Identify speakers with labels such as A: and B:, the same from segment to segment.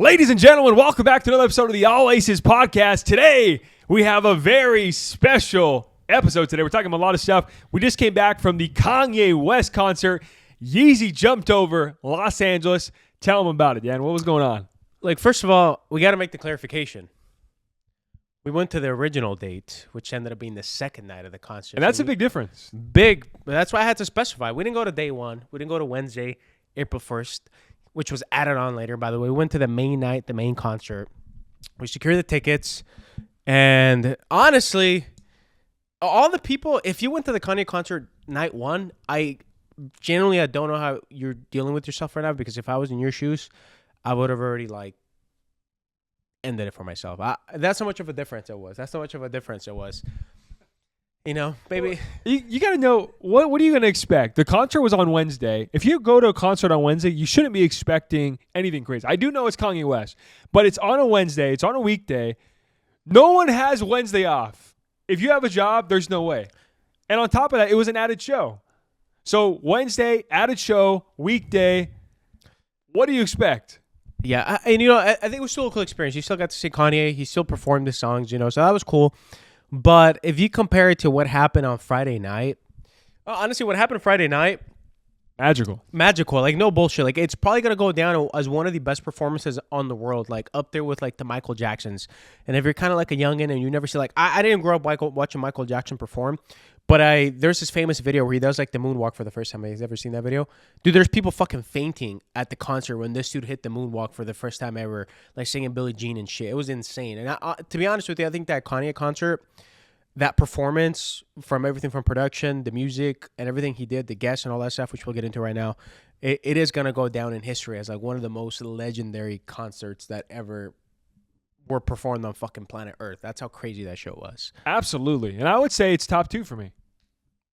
A: Ladies and gentlemen, welcome back to another episode of the All Aces podcast. Today, we have a very special episode today. We're talking about a lot of stuff. We just came back from the Kanye West concert. Yeezy jumped over Los Angeles. Tell them about it, Dan. What was going on?
B: First of all, we got to make the clarification. We went to the original date, which ended up being the second night of the concert.
A: And that's a big difference.
B: Big. That's why I had to specify. We didn't go to day one. We didn't go to Wednesday, April 1st, which was added on later, by the way. We went to the main night, the main concert. We secured the tickets. And honestly, all the people, if you went to the Kanye concert night one, I don't know how you're dealing with yourself right now, because if I was in your shoes, I would have already ended it for myself. That's how much of a difference it was. You know, baby.
A: You got to know, what are you going to expect? The concert was on Wednesday. If you go to a concert on Wednesday, you shouldn't be expecting anything crazy. I do know it's Kanye West, but it's on a Wednesday. It's on a weekday. No one has Wednesday off. If you have a job, there's no way. And on top of that, it was an added show. So Wednesday, added show, weekday. What do you expect?
B: Yeah, I think it was still a cool experience. You still got to see Kanye. He still performed his songs, so that was cool. But if you compare it to what happened on Friday night, honestly, what happened Friday night, magical, no bullshit. It's probably gonna go down as one of the best performances on the world, up there with the Michael Jacksons. And if you're kind of like a youngin' and you never see I didn't grow up watching Michael Jackson perform, but there's this famous video where he does the moonwalk for the first time. Have you ever seen that video? Dude, there's people fucking fainting at the concert when this dude hit the moonwalk for the first time ever, singing Billie Jean and shit. It was insane. And to be honest with you, I think that Kanye concert, that performance, from everything from production, the music, and everything he did, the guests and all that stuff, which we'll get into right now, it is going to go down in history as one of the most legendary concerts that ever were performed on fucking planet Earth. That's how crazy that show was.
A: Absolutely. And I would say it's top 2 for me.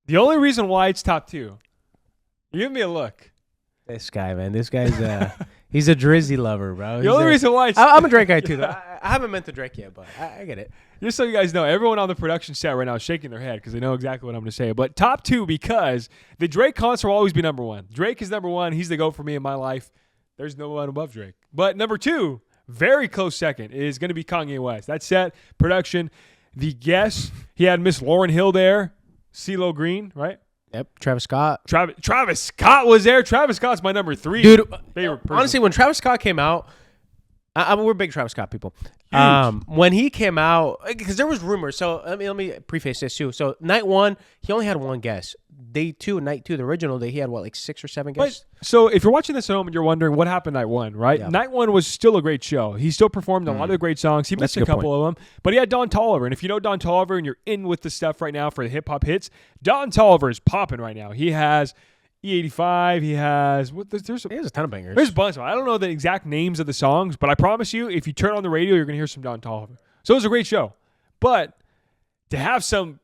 A: The only reason why it's top 2, you give me a look.
B: This guy, man. This guy's he's a Drizzy lover, bro.
A: The only reason why
B: I'm a Drake guy too, though. I haven't meant to Drake yet, but I get it.
A: Just so you guys know, everyone on the production set right now is shaking their head because they know exactly what I'm going to say. But top 2, because the Drake concert will always be number 1. Drake is number 1. He's the GOAT for me in my life. There's no one above Drake. But number 2, very close second, is going to be Kanye West. That set, production, the guests. He had Miss Lauryn Hill there. CeeLo Green, right?
B: Yep. Travis Scott.
A: Travis Scott was there. Travis Scott's my number 3.
B: Dude,
A: favorite person.
B: Honestly, when Travis Scott came out, we're big Travis Scott people. When he came out, because there was rumors. So let me preface this too. So night 1, he only had 1 guest. Day 2, night 2, the original day, he had 6 or 7 guests.
A: So if you're watching this at home and you're wondering what happened night 1, right? Yeah. Night 1 was still a great show. He still performed a lot of the great songs. He missed a couple of them, but he had Don Toliver. And if you know Don Toliver and you're in with the stuff right now for the hip hop hits, Don Toliver is popping right now. He has E85. He has
B: he has a ton of bangers.
A: There's a bunch of them. I don't know the exact names of the songs, but I promise you, if you turn on the radio, you're gonna hear some Don Toliver. So it was a great show. But to have some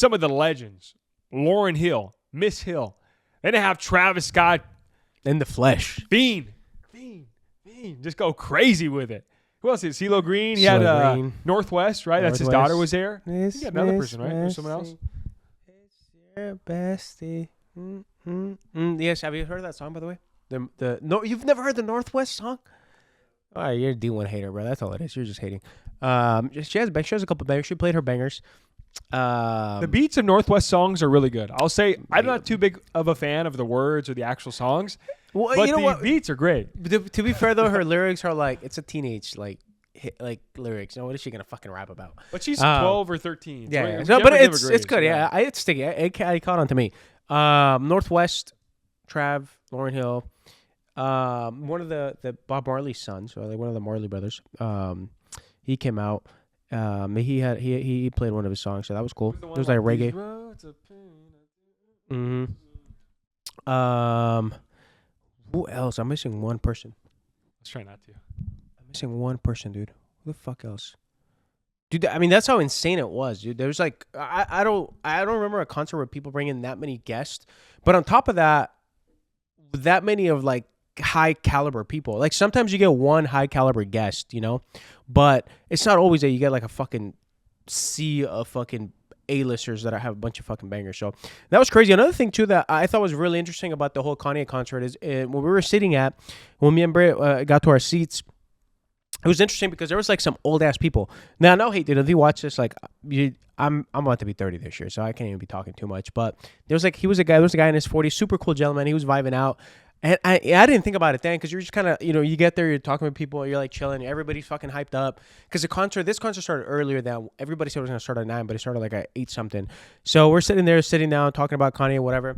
A: of the legends, Lauryn Hill, Miss Hill, then to have Travis Scott
B: in the flesh,
A: Fiend, just go crazy with it. Who else is CeeLo Green? He had Northwest, right? That's his daughter was there. He got another person, right? Or someone else.
B: It's your bestie. Yes, have you heard that song, by the way? No, you've never heard the Northwest song? Oh, you're a D1 hater, bro. That's all it is. You're just hating. She has a couple bangers. She played her bangers.
A: The beats of Northwest songs are really good. I'll say I'm not too big of a fan of the words or the actual songs, but the beats are great.
B: To be fair, though, her lyrics are it's a teenage lyrics. What is she gonna fucking rap about?
A: But she's 12 or 13.
B: Yeah, but it's good. Yeah, it's sticky. It caught on to me. Northwest, Trav, Lauryn Hill, one of the Bob Marley's sons, or one of the Marley brothers. He came out. He played one of his songs, so that was cool. It was reggae. Who else? I'm missing one person.
A: Let's try not to.
B: I'm missing one person, dude. Who the fuck else? Dude, I mean, that's how insane it was, dude. There was I don't remember a concert where people bring in that many guests, but on top of that many of high caliber people. Sometimes you get one high caliber guest, but it's not always that you get a fucking sea of fucking A-listers that have a bunch of fucking bangers. So that was crazy. Another thing too that I thought was really interesting about the whole Kanye concert is when we were sitting when me and Brit got to our seats, it was interesting because there was like some old ass people. Now, no hate, dude. If you watch this, like, I'm about to be 30 this year, so I can't even be talking too much. But there was a guy in his 40s, super cool gentleman. He was vibing out. And I didn't think about it then because you're just kind of, you get there, you're talking with people, you're like chilling, everybody's fucking hyped up. Because this concert started earlier than everybody said it was going to start at 9, but it started like at 8 something. So we're sitting down, talking about Kanye, whatever.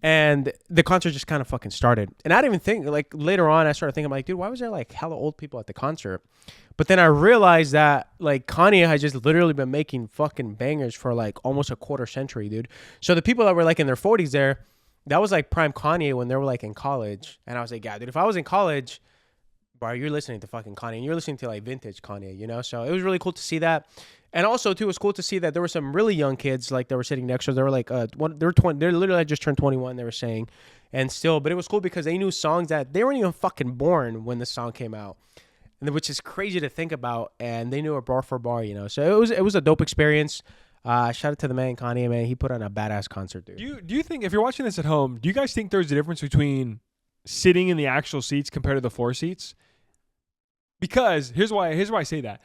B: And the concert just kind of fucking started. And I didn't even think, like, later on, I started thinking, like, dude, why was there like hella old people at the concert? But then I realized that, like, Kanye had just literally been making fucking bangers for like almost a quarter century, dude. So the people that were like in their 40s there, that was like prime Kanye when they were like in college. And I was like, yeah, dude, if I was in college, bro, you're listening to fucking Kanye and you're listening to like vintage Kanye, So it was really cool to see that. And also too, it was cool to see that there were some really young kids like that were sitting next to us. They were like, they were 20, they literally had just turned 21, they were saying. And still, but it was cool because they knew songs that they weren't even fucking born when the song came out. And which is crazy to think about. And they knew it bar for bar, So it was a dope experience. Shout out to the man Kanye, man. He put on a badass concert, dude.
A: Do you think, if you're watching this at home, do you guys think there's a difference between sitting in the actual seats compared to the floor seats? Because here's why I say that.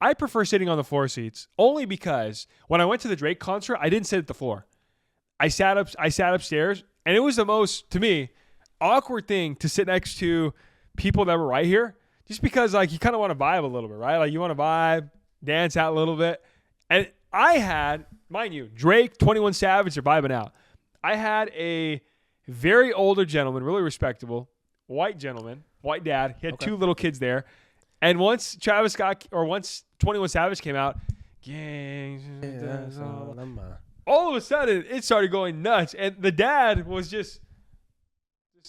A: I prefer sitting on the floor seats only because when I went to the Drake concert, I didn't sit at the floor. I sat upstairs, and it was the most, to me, awkward thing to sit next to people that were right here, just because like you kind of want to vibe a little bit, right? Like you want to vibe, dance out a little bit. And I had, mind you, Drake, 21 Savage are vibing out. I had a very older gentleman, really respectable, white gentleman, white dad. He had 2 little kids there. And once 21 Savage came out, all of a sudden it started going nuts. And the dad was just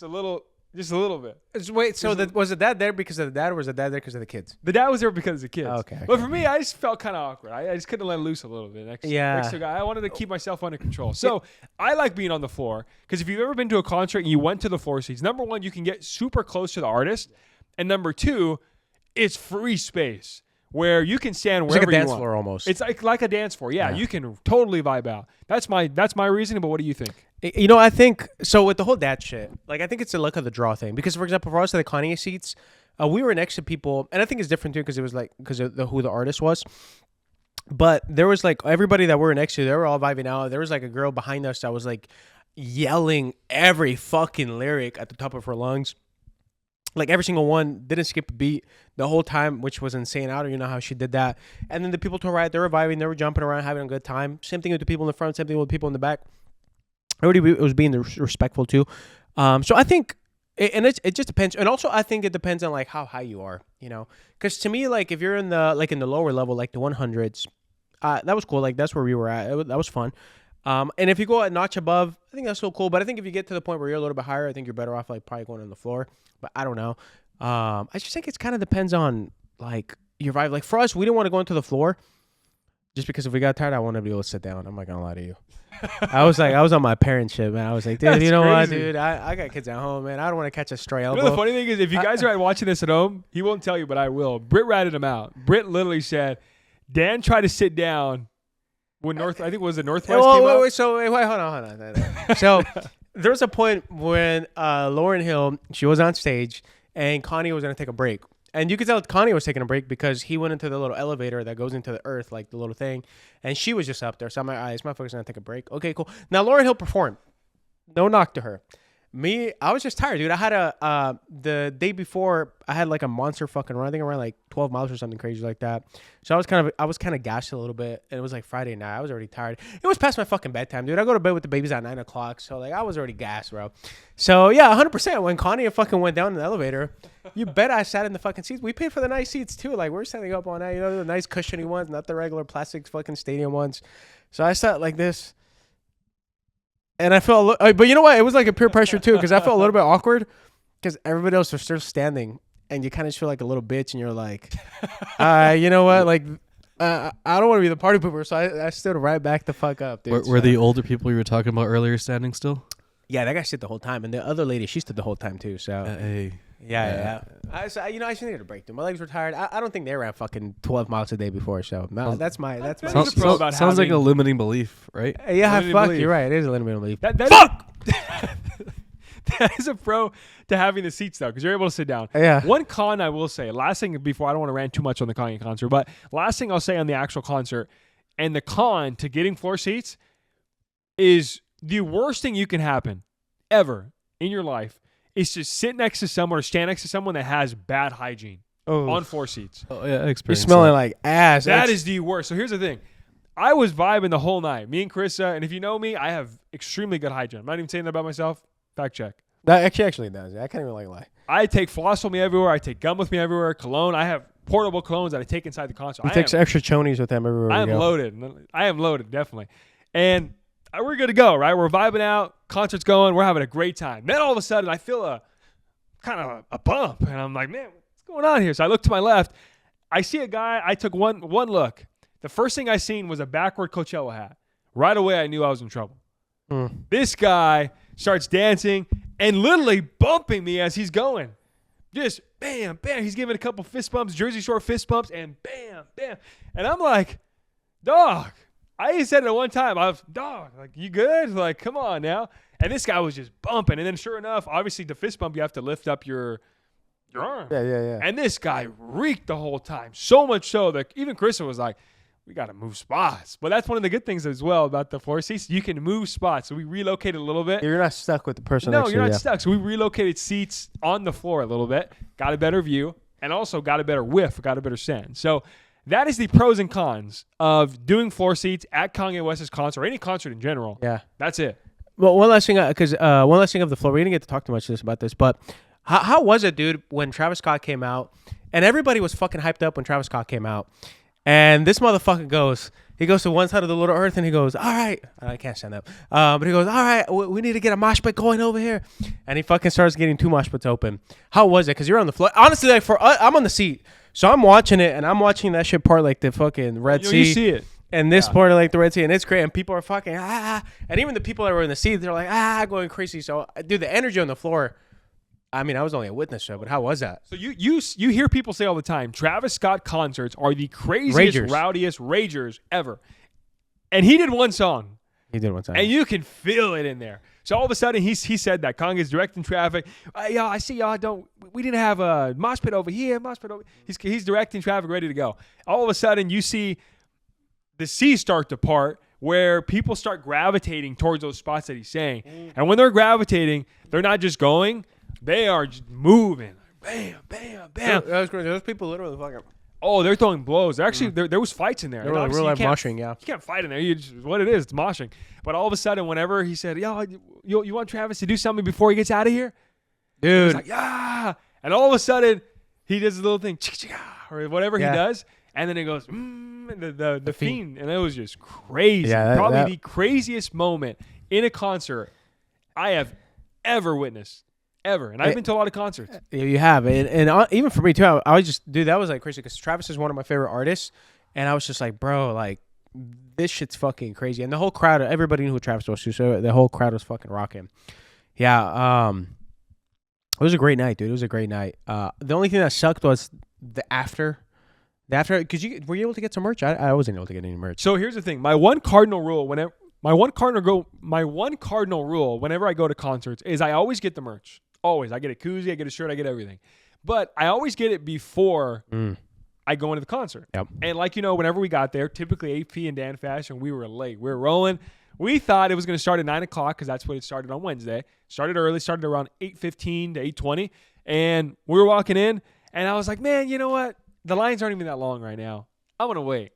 A: a little bit.
B: Wait, so was the dad there because of the dad, or was the dad there because of the kids?
A: The dad was there because of the kids.
B: Okay.
A: But for me, I just felt kind of awkward. I just couldn't let loose a little bit. Next to a guy. I wanted to keep myself under control. So I like being on the floor because if you've ever been to a concert and you went to the floor seats, number one, you can get super close to the artist. And number two, it's free space where you can stand wherever you want.
B: It's like a dance floor almost.
A: It's like a dance floor. Yeah, you can totally vibe out. That's my reasoning, but what do you think?
B: I think, so with the whole dad shit, like, I think it's a luck of the draw thing. Because, for example, for us at the Kanye seats, we were next to people, and I think it's different, too, because it was, like, because of who the artist was. But there was, like, everybody that we were next to, they were all vibing out. There was, like, a girl behind us that was, like, yelling every fucking lyric at the top of her lungs. Like, every single one, didn't skip a beat the whole time, which was insane. I don't even know how she did that. And then the people to her right, they were vibing, they were jumping around, having a good time. Same thing with the people in the front, same thing with the people in the back. Everybody was being respectful too. So I think, it just depends. And also I think it depends on like how high you are, because to me, like if you're in the lower level, like the 100s, that was cool. Like that's where we were at. That was fun. And if you go a notch above, I think that's so cool. But I think if you get to the point where you're a little bit higher, I think you're better off like probably going on the floor. But I don't know. I just think it kind of depends on like your vibe. Like for us, we didn't want to go into the floor just because if we got tired, I wanted to be able to sit down. I'm not gonna lie to you. I was on my parent shit, man. I was like, dude,
A: That's
B: you know
A: crazy.
B: what, dude? I got kids at home, man. I don't want to catch a stray elbow.
A: The funny thing is, if you guys are watching this at home, he won't tell you, but I will. Britt ratted him out. Britt literally said, Dan tried to sit down when I think it was the Northwest came out.
B: Wait, hold on. So there was a point when Lauryn Hill, she was on stage, and Kanye was going to take a break. And you could tell Kanye was taking a break because he went into the little elevator that goes into the earth, like the little thing. And she was just up there. So I'm like, all right, this motherfucker's going to take a break. Okay, cool. Now, Lauryn Hill performed. No knock to her. Me, I was just tired, dude. I had the day before, I had like a monster fucking run. I think around like 12 miles or something crazy like that. So I was kind of gassed a little bit. And it was like Friday night. I was already tired. It was past my fucking bedtime, dude. I go to bed with the babies at 9 o'clock. So like I was already gassed, bro. So yeah, 100%. When Kanye fucking went down in the elevator, you bet I sat in the fucking seats. We paid for the nice seats too. Like we're setting up on that, the nice cushiony ones, not the regular plastic fucking stadium ones. So I sat like this. And I felt, but you know what? It was like a peer pressure too, because I felt a little bit awkward because everybody else was still standing, and you kind of feel like a little bitch, and you're like, you know what? Like, I don't want to be the party pooper, so I stood right back the fuck up, dude.
C: Were the older people you were talking about earlier standing still?
B: Yeah, that guy stood the whole time, and the other lady, she stood the whole time too. So yeah. I just needed a break, dude. My legs were tired. I don't think they ran fucking 12 miles a day before. So that's my.
C: Sounds like a limiting belief, right?
B: Yeah, fuck. You're right. It is a limiting belief.
A: Fuck. that is a pro to having the seats though, because you're able to sit down.
B: Yeah.
A: One con I will say, last thing before I don't want to rant too much on the Kanye concert, but last thing I'll say on the actual concert, and the con to getting floor seats is the worst thing you can happen ever in your life is to sit next to someone or stand next to someone that has bad hygiene on floor seats.
C: Oh yeah,
B: You're
C: experience.
B: smelling like ass.
A: That is the worst. So here's the thing. I was vibing the whole night. Me and Carissa, and if you know me, I have extremely good hygiene. I'm not even saying that about myself. Fact check.
B: That actually does. I can't even lie.
A: I take floss with me everywhere. I take gum with me everywhere. Cologne. I have portable colognes that I take inside the concert.
B: He takes extra chonies with him everywhere.
A: I am loaded. I am loaded, definitely. And we're good to go, right? We're vibing out. Concert's going. We're having a great time. Then all of a sudden, I feel a kind of a bump. And I'm like, man, what's going on here? So I look to my left. I see a guy. I took one look. The first thing I seen was a backward Coachella hat. Right away, I knew I was in trouble. This guy starts dancing and literally bumping me as he's going. Just bam, bam. He's giving a couple fist bumps, Jersey Shore fist bumps, and bam, bam. And I'm like, dog. I even said it at one time. I was, dog, like, you good? Like, come on now. And this guy was just bumping. And then sure enough, obviously the fist bump, you have to lift up your arm.
B: Yeah.
A: And this guy reeked the whole time. So much so that even Carissa was like, we got to move spots. But that's one of the good things as well about the floor seats. You can move spots. So we relocated a little bit.
B: You're not stuck with the person
A: No,
B: next to
A: you're
B: you.
A: not stuck. So we relocated seats on the floor a little bit, got a better view, and also got a better whiff, got a better scent. So that is the pros and cons of doing floor seats at Kanye West's concert or any concert in general.
B: Yeah.
A: That's it.
B: Well, one last thing, because one last thing of the floor. We didn't get to talk too much about this, but how was it, dude, when Travis Scott came out? And everybody was fucking hyped up when Travis Scott came out. And this motherfucker goes to one side of the little earth and he goes, all right. I can't stand up. But he goes, all right, we need to get a mosh pit going over here. And he fucking starts getting 2 mosh pits open. How was it? Because you're on the floor. Honestly, like I'm on the seat. So I'm watching it and I'm watching that shit part like the fucking Red Sea.
A: You see it.
B: And this part of like the Red Sea. And it's great. And people are fucking, ah. And even the people that were in the seat, they're like, going crazy. So, dude, the energy on the floor. I mean, I was only a witness to it, but how was that?
A: So you hear people say all the time, Travis Scott concerts are the craziest, rowdiest ragers ever. And he did one song.
B: He did one time.
A: And you can feel it in there. So all of a sudden, he said that. Kanye's directing traffic. Y'all, I see y'all we didn't have a mosh pit over here, He's directing traffic, ready to go. All of a sudden, you see the sea start to part where people start gravitating towards those spots that he's saying. And when they're gravitating, they're not just going. They are just moving. Bam, bam, bam.
B: That was crazy. Those people literally fucking.
A: Oh, they're throwing blows. They're actually there was fights in there.
B: They were real life moshing, yeah.
A: You can't fight in there. It's what it is. It's moshing. But all of a sudden, whenever he said, "Yo, you want Travis to do something before he gets out of here?"
B: Dude.
A: He's like, "Yeah." And all of a sudden, he does a little thing, or whatever he does, and then it goes, the fiend, and it was just crazy.
B: Yeah,
A: probably the craziest moment in a concert I have ever witnessed. Ever. And I've been to a lot of concerts.
B: You have. And even for me, too, I was just, dude, that was like crazy because Travis is one of my favorite artists. And I was just like, bro, like, this shit's fucking crazy. And the whole crowd, everybody knew who Travis was, too. So the whole crowd was fucking rocking. Yeah. It was a great night, dude. It was a great night. The only thing that sucked was the after. Because were you able to get some merch? I wasn't able to get any merch.
A: So here's the thing. My one cardinal rule whenever I go to concerts is I always get the merch. Always. I get a koozie, I get a shirt, I get everything. But I always get it before I go into the concert.
B: Yep.
A: And whenever we got there, typically AP and Dan Fashion, we were late. We were rolling. We thought it was going to start at 9 o'clock because that's when it started on Wednesday. Started early, started around 8:15 to 8:20. And we were walking in, and I was like, man, you know what? The lines aren't even that long right now. I'm going to wait.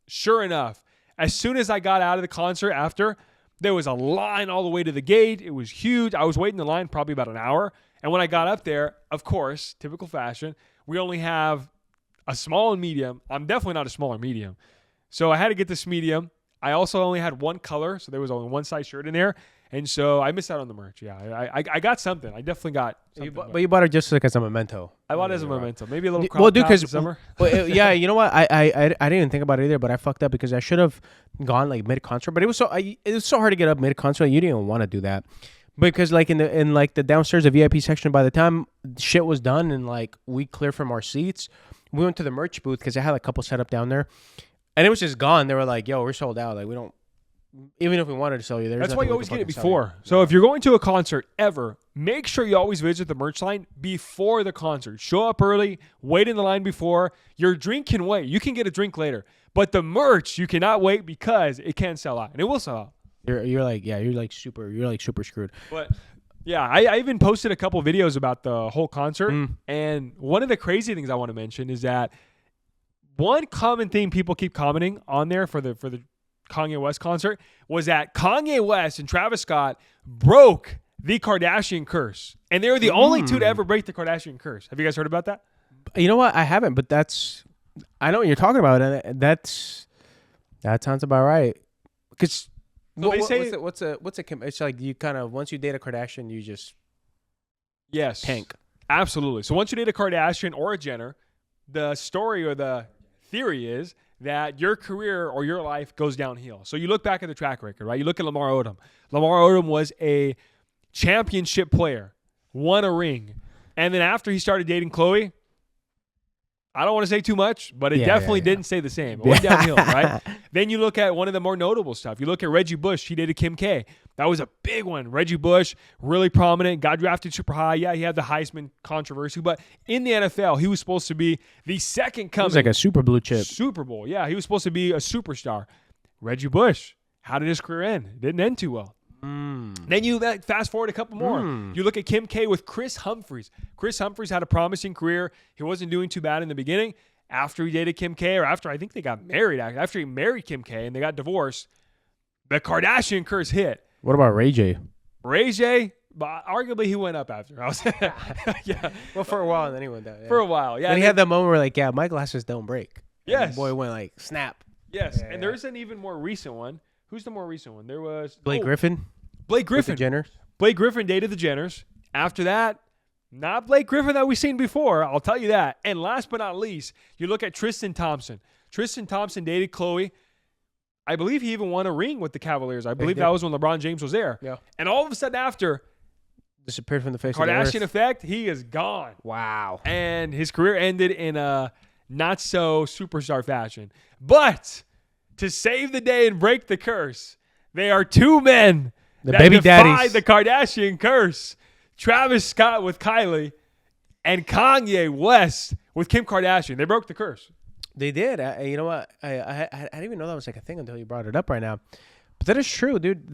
A: Sure enough, as soon as I got out of the concert after, there was a line all the way to the gate. It was huge. I was waiting in line probably about an hour. And when I got up there, of course, typical fashion, we only have a small and medium. I'm definitely not a small or medium. So I had to get this medium. I also only had one color, so there was only one size shirt in there. And so I missed out on the merch. Yeah, I got something. I definitely got something.
B: But you bought it just like as a memento.
A: I bought it as a memento. Maybe a little crop top in summer.
B: Yeah, you know what? I didn't even think about it either, but I fucked up because I should have gone like mid-concert. But it was so hard to get up mid-concert. You didn't even want to do that. Because like in the downstairs, the VIP section, by the time shit was done and like we cleared from our seats, we went to the merch booth because I had a couple set up down there. And it was just gone. They were like, yo, we're sold out. Like we don't. Even if we wanted to sell you,
A: that's why you always get it before. So if you're going to a concert ever, make sure you always visit the merch line before the concert. Show up early, wait in the line before. Your drink can wait. You can get a drink later. But the merch, you cannot wait because it can sell out, and it will sell out.
B: You're super screwed.
A: But yeah, I even posted a couple videos about the whole concert, and one of the crazy things I want to mention is that one common thing people keep commenting on there for the Kanye West concert was that Kanye West and Travis Scott broke the Kardashian curse, and they were the only two to ever break the Kardashian curse. Have you guys heard about that?
B: You know what? I haven't, but I know what you're talking about, and that sounds about right. Because
A: So they say
B: what's a it's like you kind of once you date a Kardashian, you just tank.
A: Absolutely. So once you date a Kardashian or a Jenner, the story or the theory is that your career or your life goes downhill. So you look back at the track record, right? You look at Lamar Odom. Lamar Odom was a championship player, won a ring, and then after he started dating Khloe, I don't want to say too much, but it definitely didn't stay the same. It went downhill, right? Then you look at one of the more notable stuff. You look at Reggie Bush. He dated Kim K. That was a big one. Reggie Bush, really prominent, got drafted super high. Yeah, he had the Heisman controversy, but in the NFL, he was supposed to be the second coming.
B: He was like a super blue chip.
A: Super Bowl. Yeah, he was supposed to be a superstar. Reggie Bush, how did his career end? It didn't end too well. Then you fast forward a couple more. You look at Kim K with Chris Humphries. Chris Humphries had a promising career. He wasn't doing too bad in the beginning. After he dated Kim K, or after I think they got married, after he married Kim K and they got divorced, the Kardashian curse hit.
B: What about Ray J?
A: Ray J, but arguably he went up after. Yeah.
B: Well, for a while, and then he went down. Yeah.
A: For a while, yeah.
B: Then he had that moment where my glasses don't break.
A: Yes.
B: And the boy went like, snap.
A: Yes,
B: Yeah.
A: and there's an even more recent one. Who's the more recent one? There was
B: Blake Griffin.
A: Blake Griffin.
B: With the Jenners.
A: Blake Griffin dated the Jenners. After that, not Blake Griffin that we've seen before. I'll tell you that. And last but not least, you look at Tristan Thompson. Tristan Thompson dated Khloe. I believe he even won a ring with the Cavaliers. I believe that was when LeBron James was there.
B: Yeah.
A: And all of a sudden after,
B: disappeared from the face of the
A: Kardashian
B: earth.
A: effect, he is gone.
B: Wow.
A: And his career ended in a not so superstar fashion. But to save the day and break the curse, they are two men that
B: baby
A: defy
B: daddies.
A: the Kardashian curse. Travis Scott with Kylie and Kanye West with Kim Kardashian. They broke the curse.
B: They did. You know what? I didn't even know that was like a thing until you brought it up right now. But that is true, dude.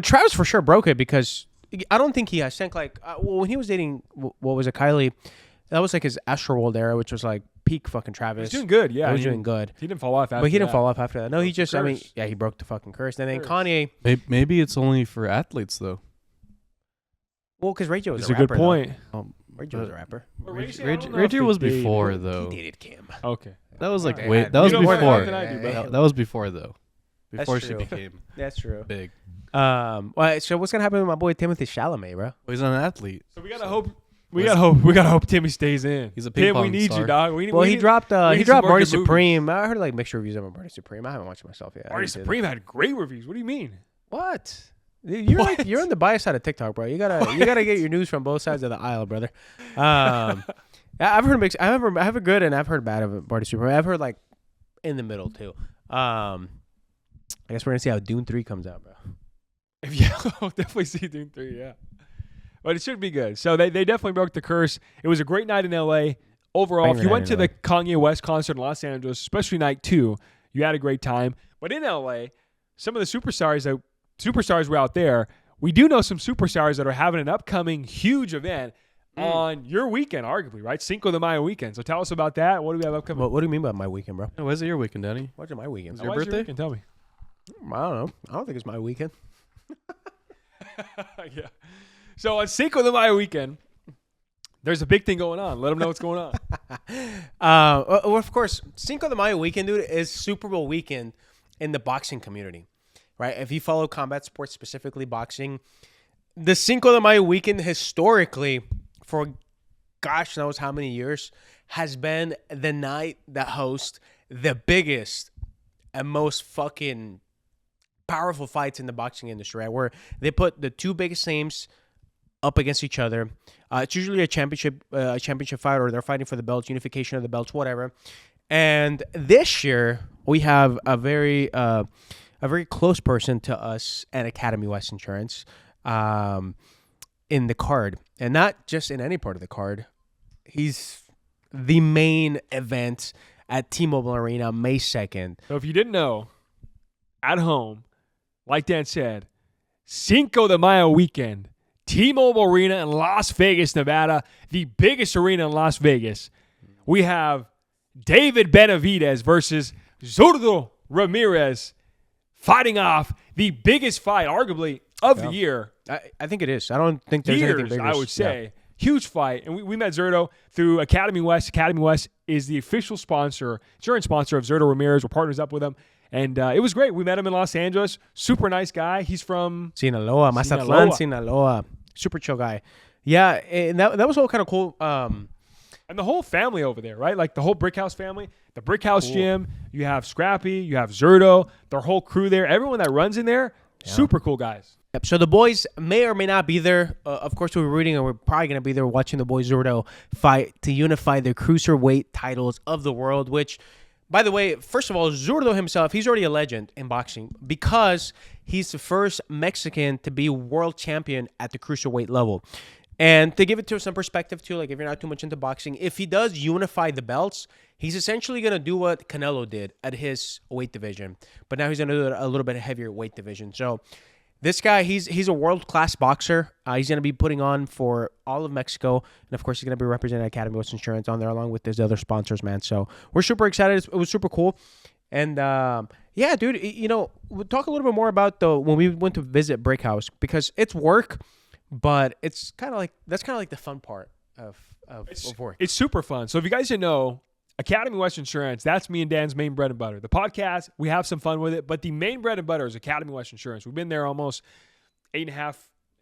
B: Travis for sure broke it because I don't think he has think like when he was dating what was it, Kylie, that was like his Astroworld era, which was like peak fucking Travis.
A: He was doing good, yeah.
B: He was doing good.
A: He didn't fall off after that.
B: But he didn't fall off after that. No, he just,
A: curse.
B: he broke the fucking curse. And then
A: Curse.
B: Kanye,
C: Maybe it's only for athletes though.
B: well, because Ray J was
A: It's
B: a
A: a
B: rapper.
A: good point.
B: Ray J was a rapper.
C: Ray J was before
B: He
C: though.
B: dated Kim.
A: Okay.
C: That was like
B: Okay.
C: that was
A: You know more
C: before.
A: than I do, bro.
C: That was before though.
B: That's
C: Before she
B: true.
C: became
B: That's true.
C: big.
B: So what's gonna happen with my boy Timothy Chalamet, bro?
C: Well, he's an athlete.
A: So we gotta hope. We gotta hope Timmy stays in.
C: He's a ping
A: Tim, we
C: pong
A: need
C: star.
A: you, dog.
B: He
A: need-
B: dropped
A: we
B: he
A: need
B: dropped
A: some more
B: Marty
A: good movies.
B: Supreme. I heard like mixed reviews of Marty Supreme. I haven't watched it myself yet.
A: Marty Supreme had great reviews. What do you mean?
B: What? You're
A: What?
B: like you're on the bias side of TikTok, bro. You gotta get your news from both sides of the aisle, brother. I've heard mixed. I have a good and I've heard bad of Marty Supreme. I've heard like in the middle too. I guess we're gonna see how Dune 3 comes out, bro.
A: I'll definitely see Dune 3, yeah. But it should be good. So they definitely broke the curse. It was a great night in LA. Overall,
B: Banger
A: if you
B: night
A: went
B: in
A: to
B: LA.
A: the Kanye West concert in Los Angeles, especially night 2, you had a great time. But in LA, some of the superstars were out there. We do know some superstars that are having an upcoming huge event on your weekend, arguably, right? Cinco de Mayo weekend. So tell us about that. What do we have upcoming?
B: What do you mean by my weekend, bro?
C: When's it your weekend, Danny?
B: What's my weekend?
C: Your
A: Why is
C: birthday?
A: weekend? Tell me.
B: I don't know. I don't think it's my weekend.
A: Yeah. So on Cinco de Mayo weekend, there's a big thing going on. Let them know what's going on.
B: Well, of course, Cinco de Mayo weekend, dude, is Super Bowl weekend in the boxing community, right? If you follow combat sports, specifically boxing, the Cinco de Mayo weekend historically, for gosh knows how many years, has been the night that hosts the biggest and most fucking powerful fights in the boxing industry, right? Where they put the two biggest names up against each other. It's usually a championship fight, or they're fighting for the belts, unification of the belts, whatever. And this year we have a very close person to us at Academy West Insurance. in the card, and not just in any part of the card. He's the main event at T-Mobile Arena May 2nd.
A: So if you didn't know, at home, like Dan said, Cinco de Mayo weekend, T-Mobile Arena in Las Vegas, Nevada, the biggest arena in Las Vegas. We have David Benavidez versus Zurdo Ramirez fighting off the biggest fight, arguably, of the year.
B: I think it is. I don't think there's anything bigger.
A: I would say. Yeah. Huge fight. And we met Zurdo through Academy West. Academy West is the official sponsor, insurance sponsor of Zurdo Ramirez. We're partners up with him. And it was great. We met him in Los Angeles. Super nice guy. He's from
B: Sinaloa, Mazatlan, Sinaloa. Super chill guy. Yeah, and that was all kind of cool.
A: And the whole family over there, right? Like the whole Brick House family, the Brick House gym. You have Scrappy, you have Zurdo, their whole crew there. Everyone that runs in there, super cool guys.
B: Yep. So the boys may or may not be there. Of course, we're rooting, and we're probably going to be there watching the boys Zurdo fight to unify the cruiserweight titles of the world, which, by the way, first of all, Zurdo himself, he's already a legend in boxing because he's the first Mexican to be world champion at the cruiserweight level. And to give it to some perspective too, like if you're not too much into boxing, if he does unify the belts, he's essentially going to do what Canelo did at his weight division. But now he's going to do it a little bit heavier weight division. So this guy, he's a world-class boxer. He's going to be putting on for all of Mexico. And, of course, he's going to be representing Academy West Insurance on there along with his other sponsors, man. So we're super excited. It was super cool. And, yeah, dude, you know, we'll talk a little bit more about when we went to visit Brick House because it's work. But it's kind of like the fun part of work.
A: It's super fun. So if you guys didn't know, Academy West Insurance, that's me and Dan's main bread and butter. The podcast, we have some fun with it, but the main bread and butter is Academy West Insurance. We've been there almost 8.5,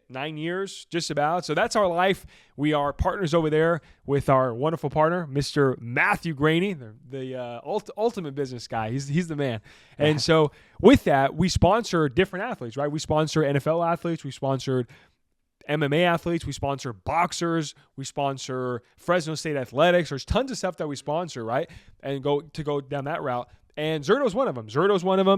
A: 9 years, just about. So that's our life. We are partners over there with our wonderful partner, Mr. Matthew Graney, the ultimate business guy. He's the man. And so with that, we sponsor different athletes, right? We sponsor NFL athletes. We sponsored MMA athletes, we sponsor boxers, we sponsor Fresno State Athletics. There's tons of stuff that we sponsor, right? And go down that route. And Zurdo's one of them.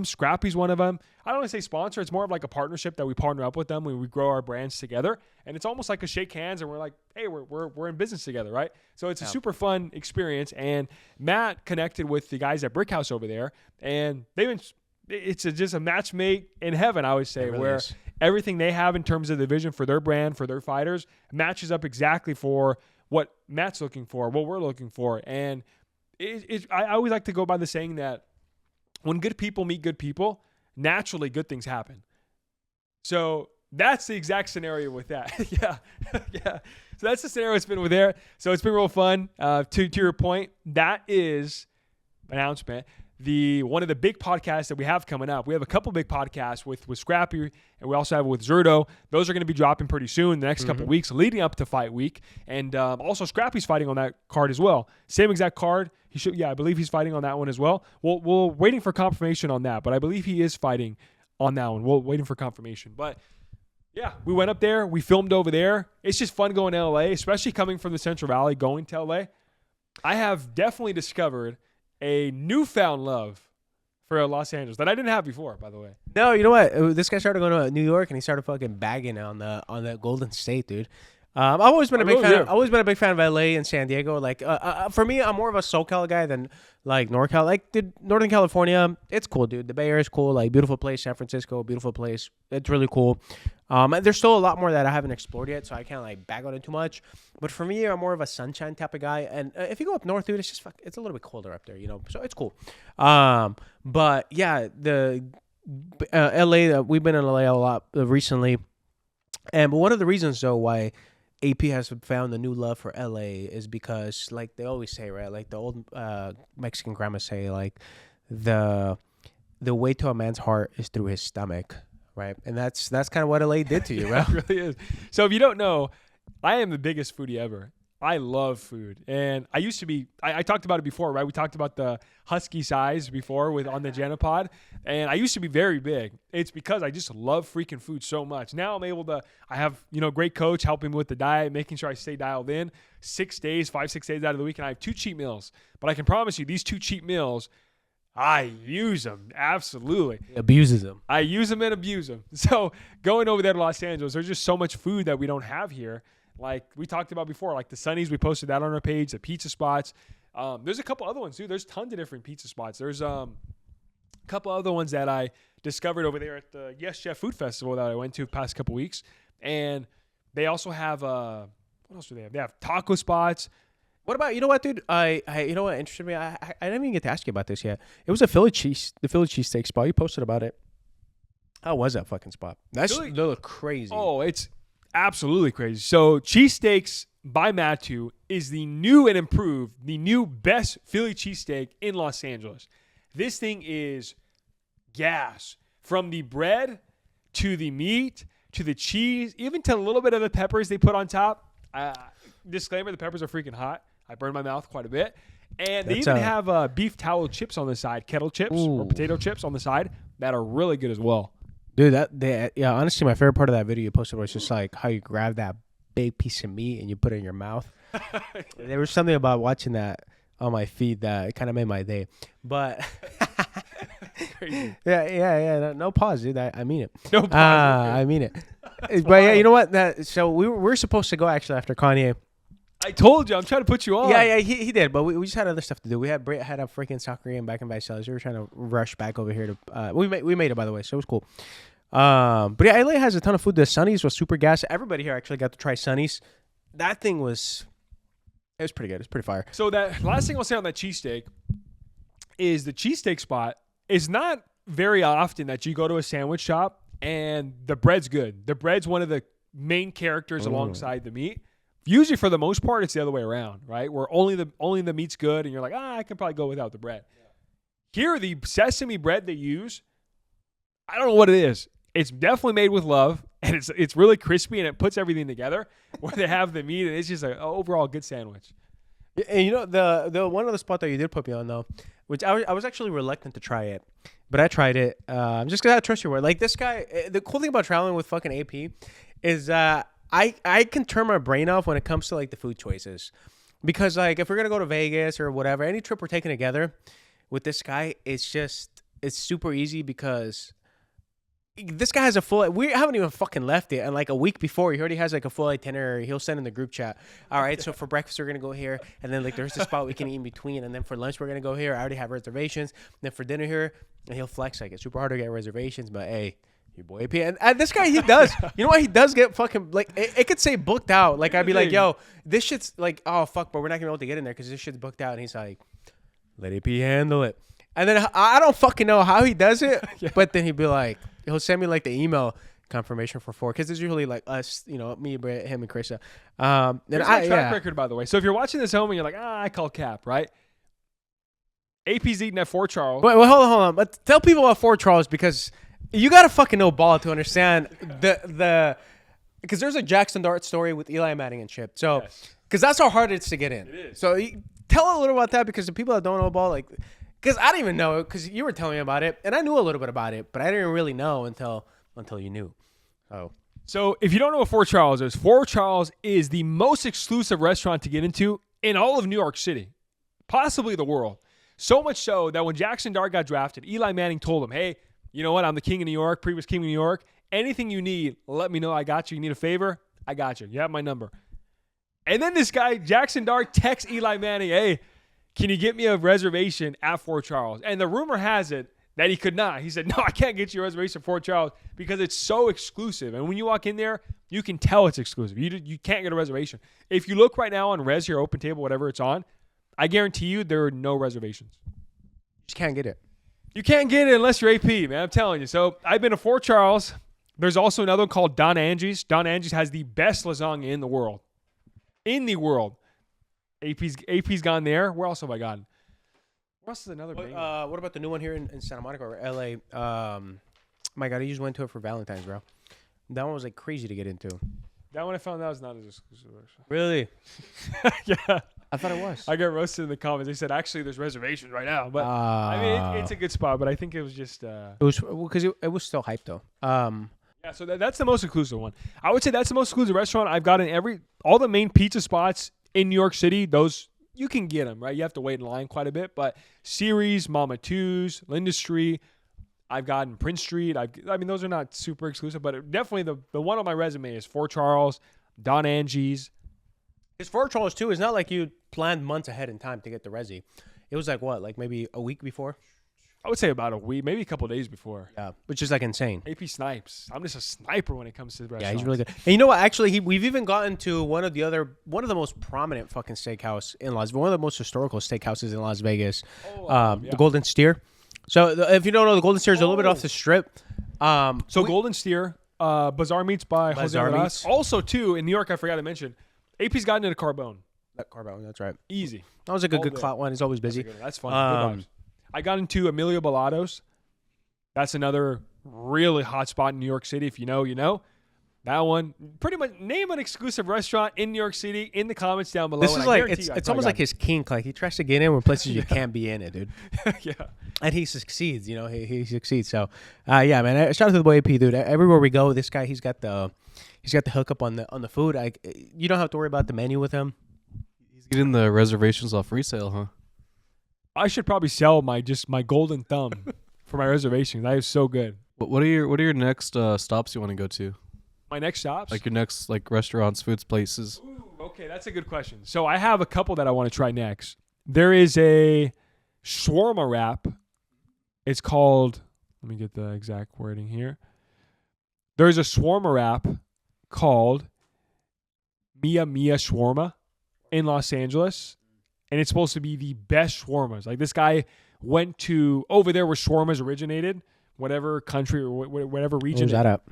A: Scrappy's one of them. I don't want to say sponsor. It's more of like a partnership that we partner up with them when we grow our brands together. And it's almost like a shake hands and we're like, hey, we're in business together, right? So it's a super fun experience. And Matt connected with the guys at Brick House over there, and it's just a match made in heaven, I would say, really where everything they have in terms of the vision for their brand, for their fighters, matches up exactly for what Matt's looking for, what we're looking for. And I always like to go by the saying that when good people meet good people, naturally good things happen. So that's the exact scenario with that. Yeah. So that's the scenario it's been with there. So it's been real fun. To your point, that is announcement. One of the big podcasts that we have coming up. We have a couple big podcasts with Scrappy, and we also have with Zurdo. Those are going to be dropping pretty soon, the next couple of weeks, leading up to fight week. And also Scrappy's fighting on that card as well. Same exact card. I believe he's fighting on that one as well. We're waiting for confirmation on that, but I believe he is fighting on that one. We're waiting for confirmation. But yeah, we went up there. We filmed over there. It's just fun going to LA, especially coming from the Central Valley, going to LA. I have definitely discovered a newfound love for Los Angeles that I didn't have before, by the way.
B: No, you know what? This guy started going to New York and he started fucking bagging on the Golden State, dude. I've always been a big fan. I've always been a big fan of LA and San Diego. Like, for me, I'm more of a SoCal guy than like NorCal. Like, dude, Northern California, it's cool, dude. The Bay Area is cool. Like, beautiful place. San Francisco, beautiful place. It's really cool. There's still a lot more that I haven't explored yet, so I can't like bag on it too much. But for me, I'm more of a sunshine type of guy. And if you go up north, dude, it's just it's a little bit colder up there, you know. So it's cool. But yeah, the LA. We've been in LA a lot recently, but one of the reasons though why AP has found a new love for LA is because, like they always say, right? Like the old Mexican grandma say, like the way to a man's heart is through his stomach, right? And that's kind of what LA did to you, right?
A: It really is. So if you don't know, I am the biggest foodie ever. I love food, and I used to be. I talked about it before, right? We talked about the husky size before on the Janopod, and I used to be very big. It's because I just love freaking food so much. Now I'm able to. I have great coach helping me with the diet, making sure I stay dialed in. 6 days, 5-6 days out of the week, and I have 2 cheat meals. But I can promise you, these 2 cheat meals, I use them. Absolutely.
B: He abuses them.
A: I use them and abuse them. So going over there to Los Angeles, there's just so much food that we don't have here. Like we talked about before, like the Sunnies, we posted that on our page, the pizza spots. There's a couple other ones, too. There's tons of different pizza spots. There's a couple other ones that I discovered over there at the Yes Chef Food Festival that I went to the past couple weeks. And they also have, what else do they have? They have taco spots.
B: What about, you know what, dude? You know what interested me? I didn't even get to ask you about this yet. It was the Philly cheesesteak spot. You posted about it. How was that fucking spot? That looked crazy.
A: Oh, it's absolutely crazy. So cheesesteaks by Matu is the new and improved, the new best Philly cheesesteak in Los Angeles. This thing is gas. From the bread to the meat to the cheese, even to a little bit of the peppers they put on top. Disclaimer, the peppers are freaking hot. I burned my mouth quite a bit. And they even have beef tallow chips on the side, kettle chips or potato chips on the side that are really good as well.
B: Dude, honestly, my favorite part of that video you posted was just like how you grab that big piece of meat and you put it in your mouth. There was something about watching that on my feed that kind of made my day. But yeah. No pause, dude. I mean it.
A: No pause.
B: I mean it. But yeah, you know what? So we're supposed to go actually after Kanye.
A: I told you, I'm trying to put you on.
B: Yeah, he did, but we just had other stuff to do. We had a freaking soccer game back in Visalis. We were trying to rush back over here to. We made it, by the way, so it was cool. But yeah, LA has a ton of food. The Sunnies was super gas. Everybody here actually got to try Sunnies. That thing was pretty good. It's pretty fire.
A: So that last thing I'll say on that cheesesteak is the cheesesteak spot is not very often that you go to a sandwich shop and the bread's good. The bread's one of the main characters alongside the meat. Usually, for the most part, it's the other way around, right? Where only the meat's good, and you're like, I can probably go without the bread. Yeah. Here, the sesame bread they use, I don't know what it is. It's definitely made with love, and it's really crispy, and it puts everything together. Where they have the meat, and it's just an overall good sandwich.
B: And you know the one other spot that you did put me on though, which I was actually reluctant to try it, but I tried it. Just because I trust your word. Like this guy, the cool thing about traveling with fucking AP is I can turn my brain off when it comes to like the food choices, because like if we're gonna go to Vegas or whatever, any trip we're taking together with this guy, it's super easy because this guy has a full. We haven't even fucking left it, and like a week before, he already has like a full itinerary. He'll send in the group chat. All right, so for breakfast we're gonna go here, and then like there's the spot we can eat in between, and then for lunch we're gonna go here. I already have reservations. And then for dinner here, and he'll flex like it's super hard to get reservations, but hey. Your boy AP. And this guy, he does. You know what? He does get fucking, like, it could say booked out. Like, I'd be like, yo, this shit's like, oh, fuck, but we're not going to be able to get in there because this shit's booked out. And he's like, let AP handle it. And then I don't fucking know how he does it, but then he'd be like, he'll send me, like, the email confirmation for 4, because it's usually, like, us, you know, me, Brett, him, and Krista.
A: There's my track record, by the way. So if you're watching this home and you're like, I call cap, right? AP's eating at Fort Charles.
B: Wait, hold on. But tell people about Fort Charles, because you gotta fucking know ball to understand the because there's a Jackson Dart story with Eli Manning and Chip. So because that's how hard it is to get in.
A: It is.
B: So tell a little about that, because the people that don't know ball, like, because I didn't even know it because you were telling me about it, and I knew a little bit about it, but I didn't really know until you knew.
A: So if you don't know what Fort Charles is the most exclusive restaurant to get into in all of New York City, possibly the world. So much so that when Jackson Dart got drafted, Eli Manning told him, hey, you know what? I'm the king of New York, previous king of New York. Anything you need, let me know. I got you. You need a favor? I got you. You have my number. And then this guy, Jackson Dart, texts Eli Manning, hey, can you get me a reservation at Fort Charles? And the rumor has it that he could not. He said, no, I can't get you a reservation at Fort Charles because it's so exclusive. And when you walk in there, you can tell it's exclusive. You can't get a reservation. If you look right now on Res here, Open Table, whatever it's on, I guarantee you there are no reservations.
B: You just can't get it.
A: You can't get it unless you're AP, man. I'm telling you. So I've been to Fort Charles. There's also another one called Don Angie's. Don Angie's has the best lasagna in the world. In the world. AP's gone there. Where else have I gone? Where else is another big one?
B: What about the new one here in Santa Monica or LA? My God, I just went to it for Valentine's, bro. That one was like crazy to get into.
A: That one I found out was not as exclusive.
B: Really?
A: Yeah.
B: I thought it was.
A: I got roasted in the comments. They said, actually, there's reservations right now. But, I mean, it's a good spot, but I think it was just...
B: It was because it was still hyped, though.
A: Yeah, so that's the most exclusive one. I would say that's the most exclusive restaurant I've got in all the main pizza spots in New York City. Those you can get them, right? You have to wait in line quite a bit. But Ceres, Mama Two's, Lindustry, I've gotten Prince Street. I mean, those are not super exclusive, but definitely the one on my resume is Fort Charles, Don Angie's.
B: Because Fort Charles, too, it's not like you planned months ahead in time to get the resi. It was like what? Like maybe a week before?
A: I would say about a week, maybe a couple of days before.
B: Yeah, which is like insane.
A: AP snipes. I'm just a sniper when it comes to the restaurants.
B: Yeah, he's really good. And you know what? Actually, we've even gotten to one of the most prominent fucking steakhouse in Las Vegas, one of the most historical steakhouses in Las Vegas, the Golden Steer. So if you don't know, the Golden Steer is a little bit off the strip.
A: Golden Steer, Bazaar Meats by Jose
B: Bazaar
A: Meats.
B: Meats.
A: Also, too, in New York, I forgot to mention, AP's gotten into Carbone.
B: That Carbone, that's right.
A: Easy.
B: That was a good clout one. He's always busy.
A: That's fun. Good vibes. I got into Emilio Bellado's. That's another really hot spot in New York City. If you know, you know. That one, pretty much name an exclusive restaurant in New York City in the comments down below.
B: This is like it's almost like his kink. Like he tries to get in when places you can't be in it, dude.
A: Yeah,
B: and he succeeds. You know, he succeeds. So, yeah, man. Shout out to the boy AP, dude. Everywhere we go, this guy he's got the hookup on the food. You don't have to worry about the menu with him.
C: He's getting the reservations off resale, huh?
A: I should probably sell my golden thumb for my reservations. That is so good.
C: What are your next stops you want to go to?
A: My next stops?
C: Like your next restaurants, foods, places.
A: Ooh, okay, that's a good question. So I have a couple that I want to try next. There is a shawarma wrap. It's called, let me get the exact wording here. There's a shawarma wrap called Mia Shawarma in Los Angeles. And it's supposed to be the best shawarmas. Like this guy went to over there where shawarmas originated, whatever country or whatever region.
B: Where's that up?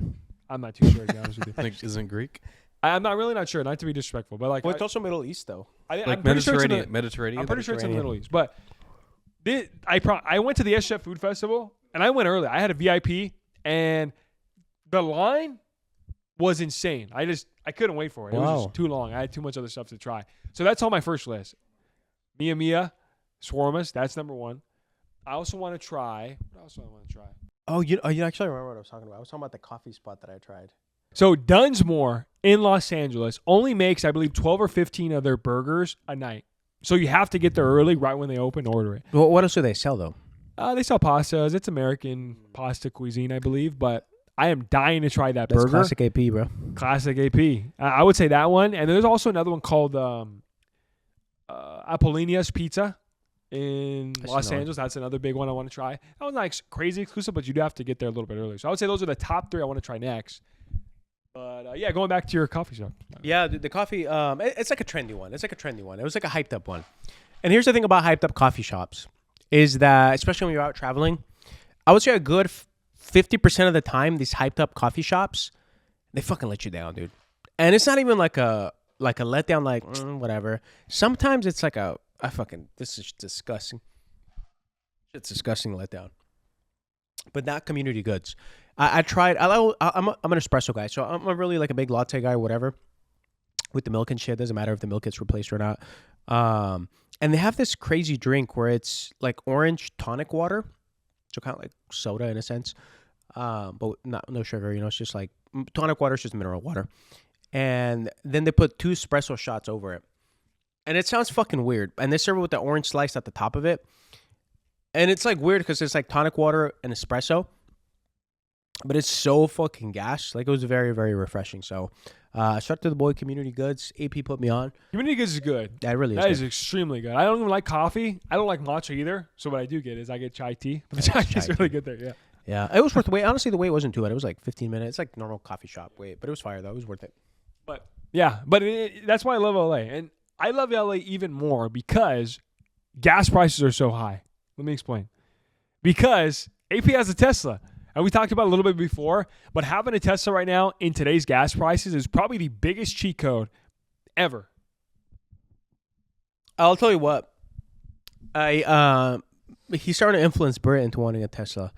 A: I'm not too sure, to be honest with you.
C: I think isn't Greek.
A: I'm not sure, not to be disrespectful, but like
B: Well, it's also Middle East though.
A: I'm pretty sure it's in the,
C: Mediterranean.
A: I'm pretty sure it's in the Middle East. But I went to the SCHEF Food Festival and I went early. I had a VIP and the line was insane. I couldn't wait for it. It was just too long. I had too much other stuff to try. So that's on my first list. Mia shawarmas. That's number one. I also want to try. What else do I want to try?
B: Oh, you actually remember what I was talking about. I was talking about the coffee spot that I tried.
A: So Dunsmore in Los Angeles only makes, I believe, 12 or 15 of their burgers a night. So you have to get there early, right when they open, order it.
B: Well, what else do they sell though?
A: They sell pastas. It's American pasta cuisine, I believe. But I am dying to try that burger.
B: Classic AP, bro.
A: Classic AP. I would say that one. And there's also another one called Apollinia's Pizza in Los Angeles. That's another big one I want to try. That one's not crazy exclusive, but you do have to get there a little bit earlier. So I would say those are the top three I want to try next. But yeah, going back to your coffee shop.
B: Yeah, the coffee, it's like a trendy one. It was like a hyped up one. And here's the thing about hyped up coffee shops is that, especially when you're out traveling, I would say a good 50% of the time, these hyped up coffee shops, they fucking let you down, dude. And it's not even like a letdown, like whatever. Sometimes it's like this is disgusting. It's disgusting letdown. But not Community Goods. I tried. I'm an espresso guy, so I'm really like a big latte guy, whatever. With the milk and shit, doesn't matter if the milk gets replaced or not. And they have this crazy drink where it's like orange tonic water, so kind of like soda in a sense, but no sugar. You know, it's just like tonic water. It's just mineral water. And then they put 2 espresso shots over it. And it sounds fucking weird. And they serve it with the orange slice at the top of it. And it's like weird because it's like tonic water and espresso. But it's so fucking gas. Like it was very, very refreshing. So shout out to the boy Community Goods. AP put me on.
A: Community Goods is good.
B: That really is
A: That
B: good.
A: is extremely good. I don't even like coffee. I don't like matcha either. So what I do get is I get chai tea. But the chai tea is really good there, yeah.
B: Yeah, it was worth the wait. Honestly, the wait wasn't too bad. It was like 15 minutes. It's like normal coffee shop wait. But it was fire, though. It was worth it.
A: But yeah, but that's why I love LA. And I love LA even more because gas prices are so high. Let me explain. Because AP has a Tesla. And we talked about it a little bit before, but having a Tesla right now in today's gas prices is probably the biggest cheat code ever.
B: I'll tell you what. He's starting to influence Britt into wanting a Tesla.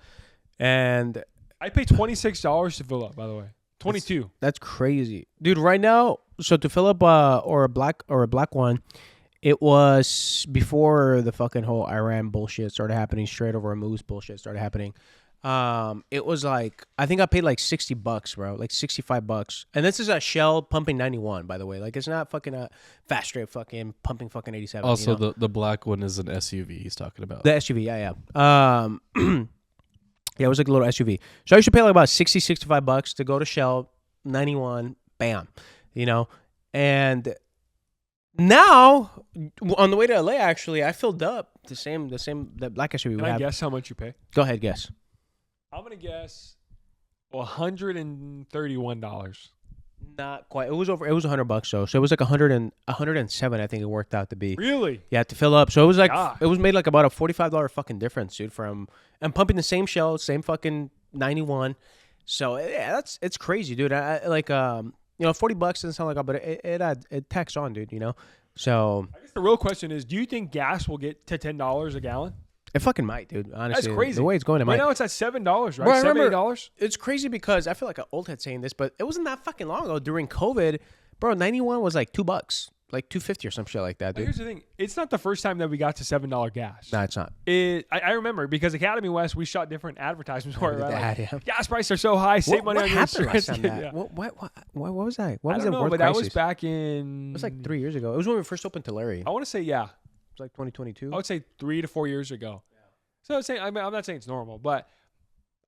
B: And
A: I pay $26 to fill up, by the way. 22.
B: That's crazy. Dude, right now, so to fill up or a black one, it was before the fucking whole Iran bullshit started happening, straight over a moose bullshit started happening. It was like I think I paid like $60, bro, like $65. And this is a Shell pumping 91, by the way. Like it's not fucking a fast straight fucking pumping fucking 87.
C: Also,
B: you know?
C: the black one is an SUV he's talking about.
B: The SUV, yeah. Yeah, it was like a little SUV. So I used to pay like about $65 to go to Shell 91, bam, you know. And now on the way to LA, actually, I filled up the black SUV.
A: Can
B: we
A: I
B: have.
A: guess how much you pay?
B: Go ahead, guess.
A: I'm gonna guess $131.
B: Not quite. It was over. It was $100 though. So it was like 107. I think it worked out to be.
A: Really?
B: Yeah, to fill up. So it was like
A: God.
B: it was made like about a $45 fucking difference, dude. From and pumping the same Shell, same fucking 91. So yeah, it's crazy, dude. I like $40 doesn't sound like a lot, but it tacks on, dude. You know. So
A: I guess the real question is, do you think gas will get to $10 a gallon?
B: it fucking might, dude. Honestly,
A: That's crazy.
B: The way it's going, it
A: Right
B: might.
A: now it's at $7, right?
B: Bro, I remember-
A: $7, $8?
B: It's crazy because I feel like an old head saying this, but it wasn't that fucking long ago during COVID, bro. 91 was like $2, like $2.50 or some shit like that,
A: But
B: dude.
A: here's the thing: it's not the first time that we got to $7 gas.
B: No, it's not.
A: I remember because Academy West, we shot different advertisements for it. Right? Like,
B: Yeah.
A: gas prices are so high, save money
B: What
A: on your
B: happened last
A: insurance.
B: time? That?
A: Yeah.
B: What was that? What
A: I
B: was
A: don't
B: the
A: know,
B: worst
A: but that was
B: crisis?
A: back in.
B: It was like 3 years ago. It was when we first opened Tulare. It
A: I want to say yeah.
B: was like 2022.
A: I would say 3 to 4 years ago. So I'm saying I'm not saying it's normal, but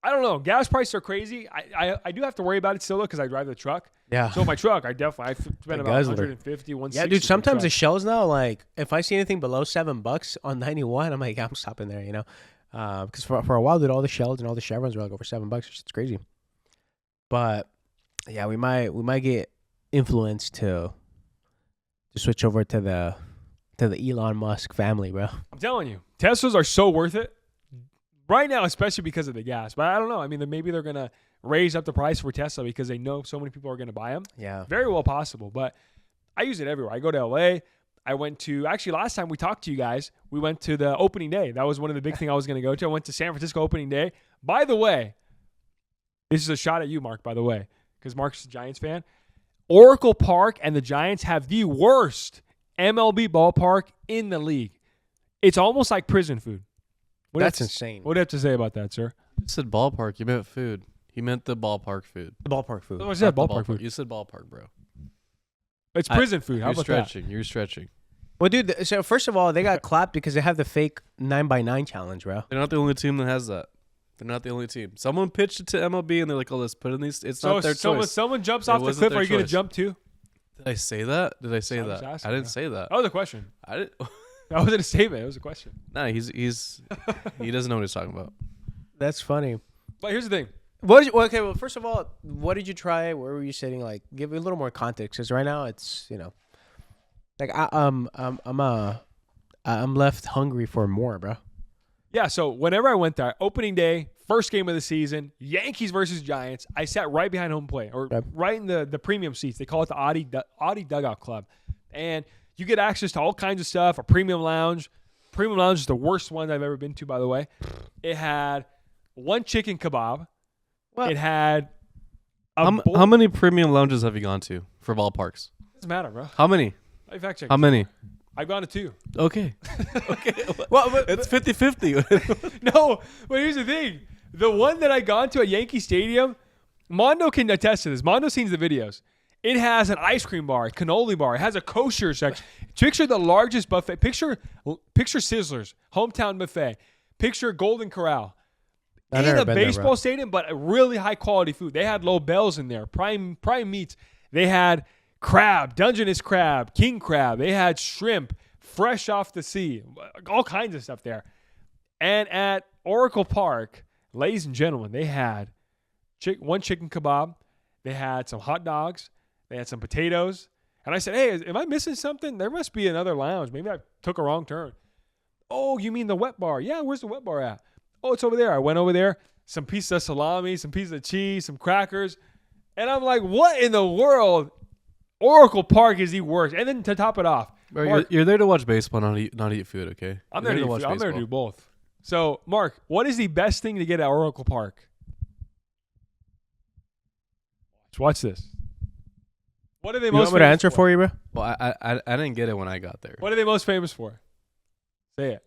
A: I don't know. Gas prices are crazy. I do have to worry about it still because I drive the truck.
B: Yeah.
A: So my truck, I spend about
B: guzzler.
A: 150, 160.
B: Yeah, dude.
A: for
B: Sometimes the
A: truck.
B: shells now, like if I see anything below $7 on 91, I'm like, I'm stopping there, you know, because for a while, dude, all the shells and all the chevrons were like over $7. It's crazy. But yeah, we might get influenced to switch over to the Elon Musk family, bro.
A: I'm telling you, Teslas are so worth it right now, especially because of the gas. But I don't know. I mean, maybe they're gonna raise up the price for Tesla because they know so many people are gonna buy them.
B: Yeah.
A: Very well possible. But I use it everywhere. I go to LA. I went to actually last time we talked to you guys, we went to the opening day. That was one of the big things I was gonna go to. I went to San Francisco opening day. By the way, this is a shot at you, Mark. By the way, because Mark's a Giants fan. Oracle Park and the Giants have the worst MLB ballpark in the league. It's almost like prison food.
B: That's insane.
A: What do you have to say about that, sir?
C: You said ballpark. You meant food. He meant the ballpark food.
B: The ballpark food.
A: What's
C: Not
A: that
C: the
A: ballpark food?
C: You said ballpark, bro.
A: It's prison food. How
C: You're
A: about
C: stretching. You're stretching.
B: Well, dude, so first of all, they got clapped because they have the fake 9x9 challenge, bro.
C: They're not the only team that has that. They're not the only team. Someone pitched it to MLB and they're like, "Oh, let's put in these." It's
A: that?
C: not their
A: So
C: choice.
A: someone jumps
C: It
A: off the
C: wasn't
A: cliff.
C: their
A: Are you going to
C: choice.
A: jump too?
C: Did I say that? Did I say
A: I was
C: that?
A: asking,
C: I didn't
A: bro.
C: say that.
A: That was a question.
C: I didn't.
A: That wasn't a statement. It was a question.
C: Nah, he doesn't know what he's talking about.
B: That's funny.
A: But here's the thing.
B: Okay, well, first of all, what did you try? Where were you sitting? Like, give me a little more context, because right now it's like I'm left hungry for more, bro.
A: Yeah, so whenever I went there, opening day, first game of the season, Yankees versus Giants, I sat right behind home plate, or
B: Yep.
A: right in the premium seats. They call it the Audi Dugout Club. And you get access to all kinds of stuff, a premium lounge. Premium lounge is the worst one I've ever been to, by the way. It had one chicken kebab.
B: What?
A: It had
C: How many premium lounges have you gone to for ballparks?
A: Doesn't matter, bro.
C: How many?
A: Let me fact check.
C: How many?
A: I've gone to 2.
C: Okay.
B: Well, but,
C: It's 50-50.
A: No, but here's the thing. The one that I gone to at Yankee Stadium, Mondo can attest to this. Mondo seen the videos. It has an ice cream bar, a cannoli bar. It has a kosher section. Picture the largest buffet. Picture Sizzlers, hometown buffet. Picture Golden Corral.
B: I've
A: In
B: never
A: a
B: been there,
A: baseball
B: bro.
A: stadium, but a really high quality food. They had low bells in there, prime meats. They had crab, Dungeness crab, king crab. They had shrimp, fresh off the sea, all kinds of stuff there. And at Oracle Park, ladies and gentlemen, they had one chicken kebab. They had some hot dogs. They had some potatoes. And I said, hey, am I missing something? There must be another lounge. Maybe I took a wrong turn. Oh, you mean the wet bar? Yeah, where's the wet bar at? Oh, it's over there. I went over there. Some pieces of salami, some pieces of cheese, some crackers. And I'm like, what in the world? Oracle Park is the worst. And then to top it off,
C: Bro,
A: Mark,
C: you're there to watch baseball, not eat food, okay?
A: I'm
C: You're
A: there to
C: watch
A: I'm there to
C: baseball.
A: do both. So, Mark, what is the best thing to get at Oracle Park? Watch this. What are they
B: You
A: most
B: want me to
A: famous
B: answer for you, bro?
C: Well, I didn't get it when I got there.
A: What are they most famous for? Say it.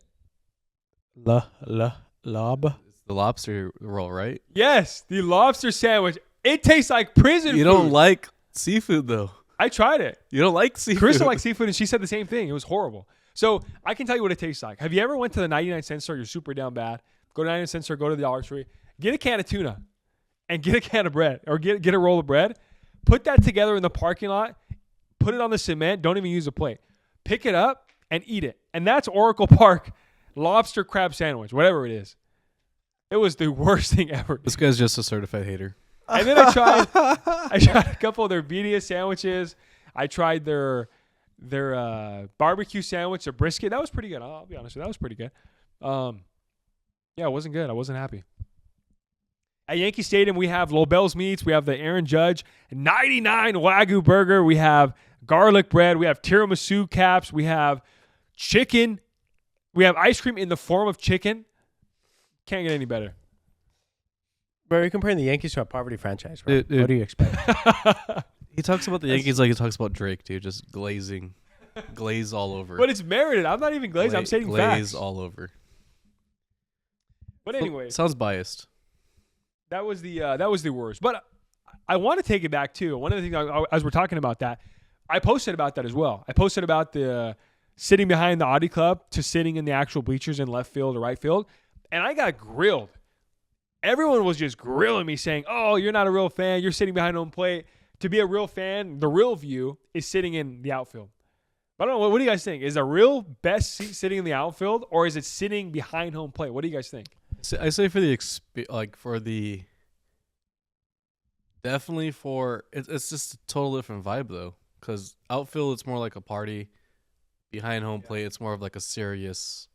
B: Lob.
C: It's The lobster roll, right?
A: Yes, the lobster sandwich. It tastes like prison
C: You
A: food.
C: don't like seafood though.
A: I tried it.
C: You don't like seafood.
A: Crystal likes seafood, and she said the same thing. It was horrible. So I can tell you what it tastes like. Have you ever went to the 99-cent store? You're super down bad. Go to 99-cent store. Go to the Dollar Tree. Get a can of tuna, and get a can of bread, or get a roll of bread. Put that together in the parking lot. Put it on the cement. Don't even use a plate. Pick it up and eat it. And that's Oracle Park lobster crab sandwich, whatever it is. It was the worst thing ever.
C: This guy's just a certified hater.
A: And then I tried a couple of their BDS sandwiches. I tried their barbecue sandwich, their brisket. That was pretty good. I'll be honest with you. That was pretty good. Yeah, it wasn't good. I wasn't happy. At Yankee Stadium, we have Lobel's Meats. We have the Aaron Judge 99 Wagyu burger. We have garlic bread. We have tiramisu caps. We have chicken. We have ice cream in the form of chicken. Can't get any better.
B: Bro, you're comparing the Yankees to a poverty franchise, bro.
C: Dude.
B: What do you expect?
C: He talks about the Yankees like he talks about Drake, dude. Just glaze all over.
A: But it's merited. I'm not even glazed. I'm stating
C: glaze
A: facts.
C: all over.
A: But anyway,
C: Sounds biased.
A: that was the worst. But I want to take it back too. One of the things as we're talking about that, I posted about that as well. I posted about the sitting behind the Audi Club to sitting in the actual bleachers in left field or right field, and I got grilled. Everyone was just grilling me, saying, "Oh, you're not a real fan. You're sitting behind home plate." To be a real fan, the real view is sitting in the outfield. But I don't know. What do you guys think? Is the real best seat sitting in the outfield, or is it sitting behind home plate? What do you guys think?
C: I say for the definitely for it's just a total different vibe though. Because outfield, it's more like a party. Behind home plate, it's more of like a serious,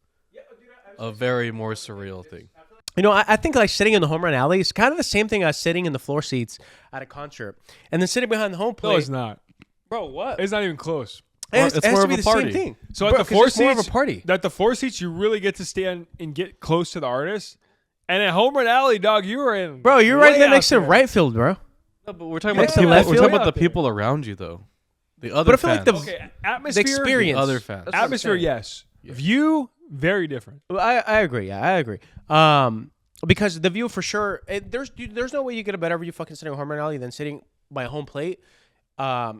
C: a very more surreal thing.
B: You know, I think like sitting in the home run alley is kind of the same thing as sitting in the floor seats at a concert. And then sitting behind the home plate.
A: No, it's not.
B: Bro, what?
A: It's not even close.
C: It's more of a party.
B: Same thing.
A: So
B: Bro,
A: at the
B: 'cause
A: four
B: it's more of
A: seats,
B: a party.
A: At the four seats, you really get to stand and get close to the artist. And at home run alley, dog, you were in.
B: Bro, you're right
A: way
B: there
A: out
B: next to
A: there.
B: right field, bro.
C: No, but we're talking
B: Next
C: about
B: to left
C: we're
B: field?
C: talking about
A: Way
C: the
A: out there.
C: people around you though. The other
B: But I feel like
C: fans.
A: Okay,
B: the
A: atmosphere.
B: experience.
C: The other fans.
B: That's what I'm
A: Atmosphere,
B: saying.
A: yes. View, very different.
B: Well, I agree. Yeah, I agree. Because the view for sure, there's no way you get a better view fucking sitting on home run alley than sitting by home plate,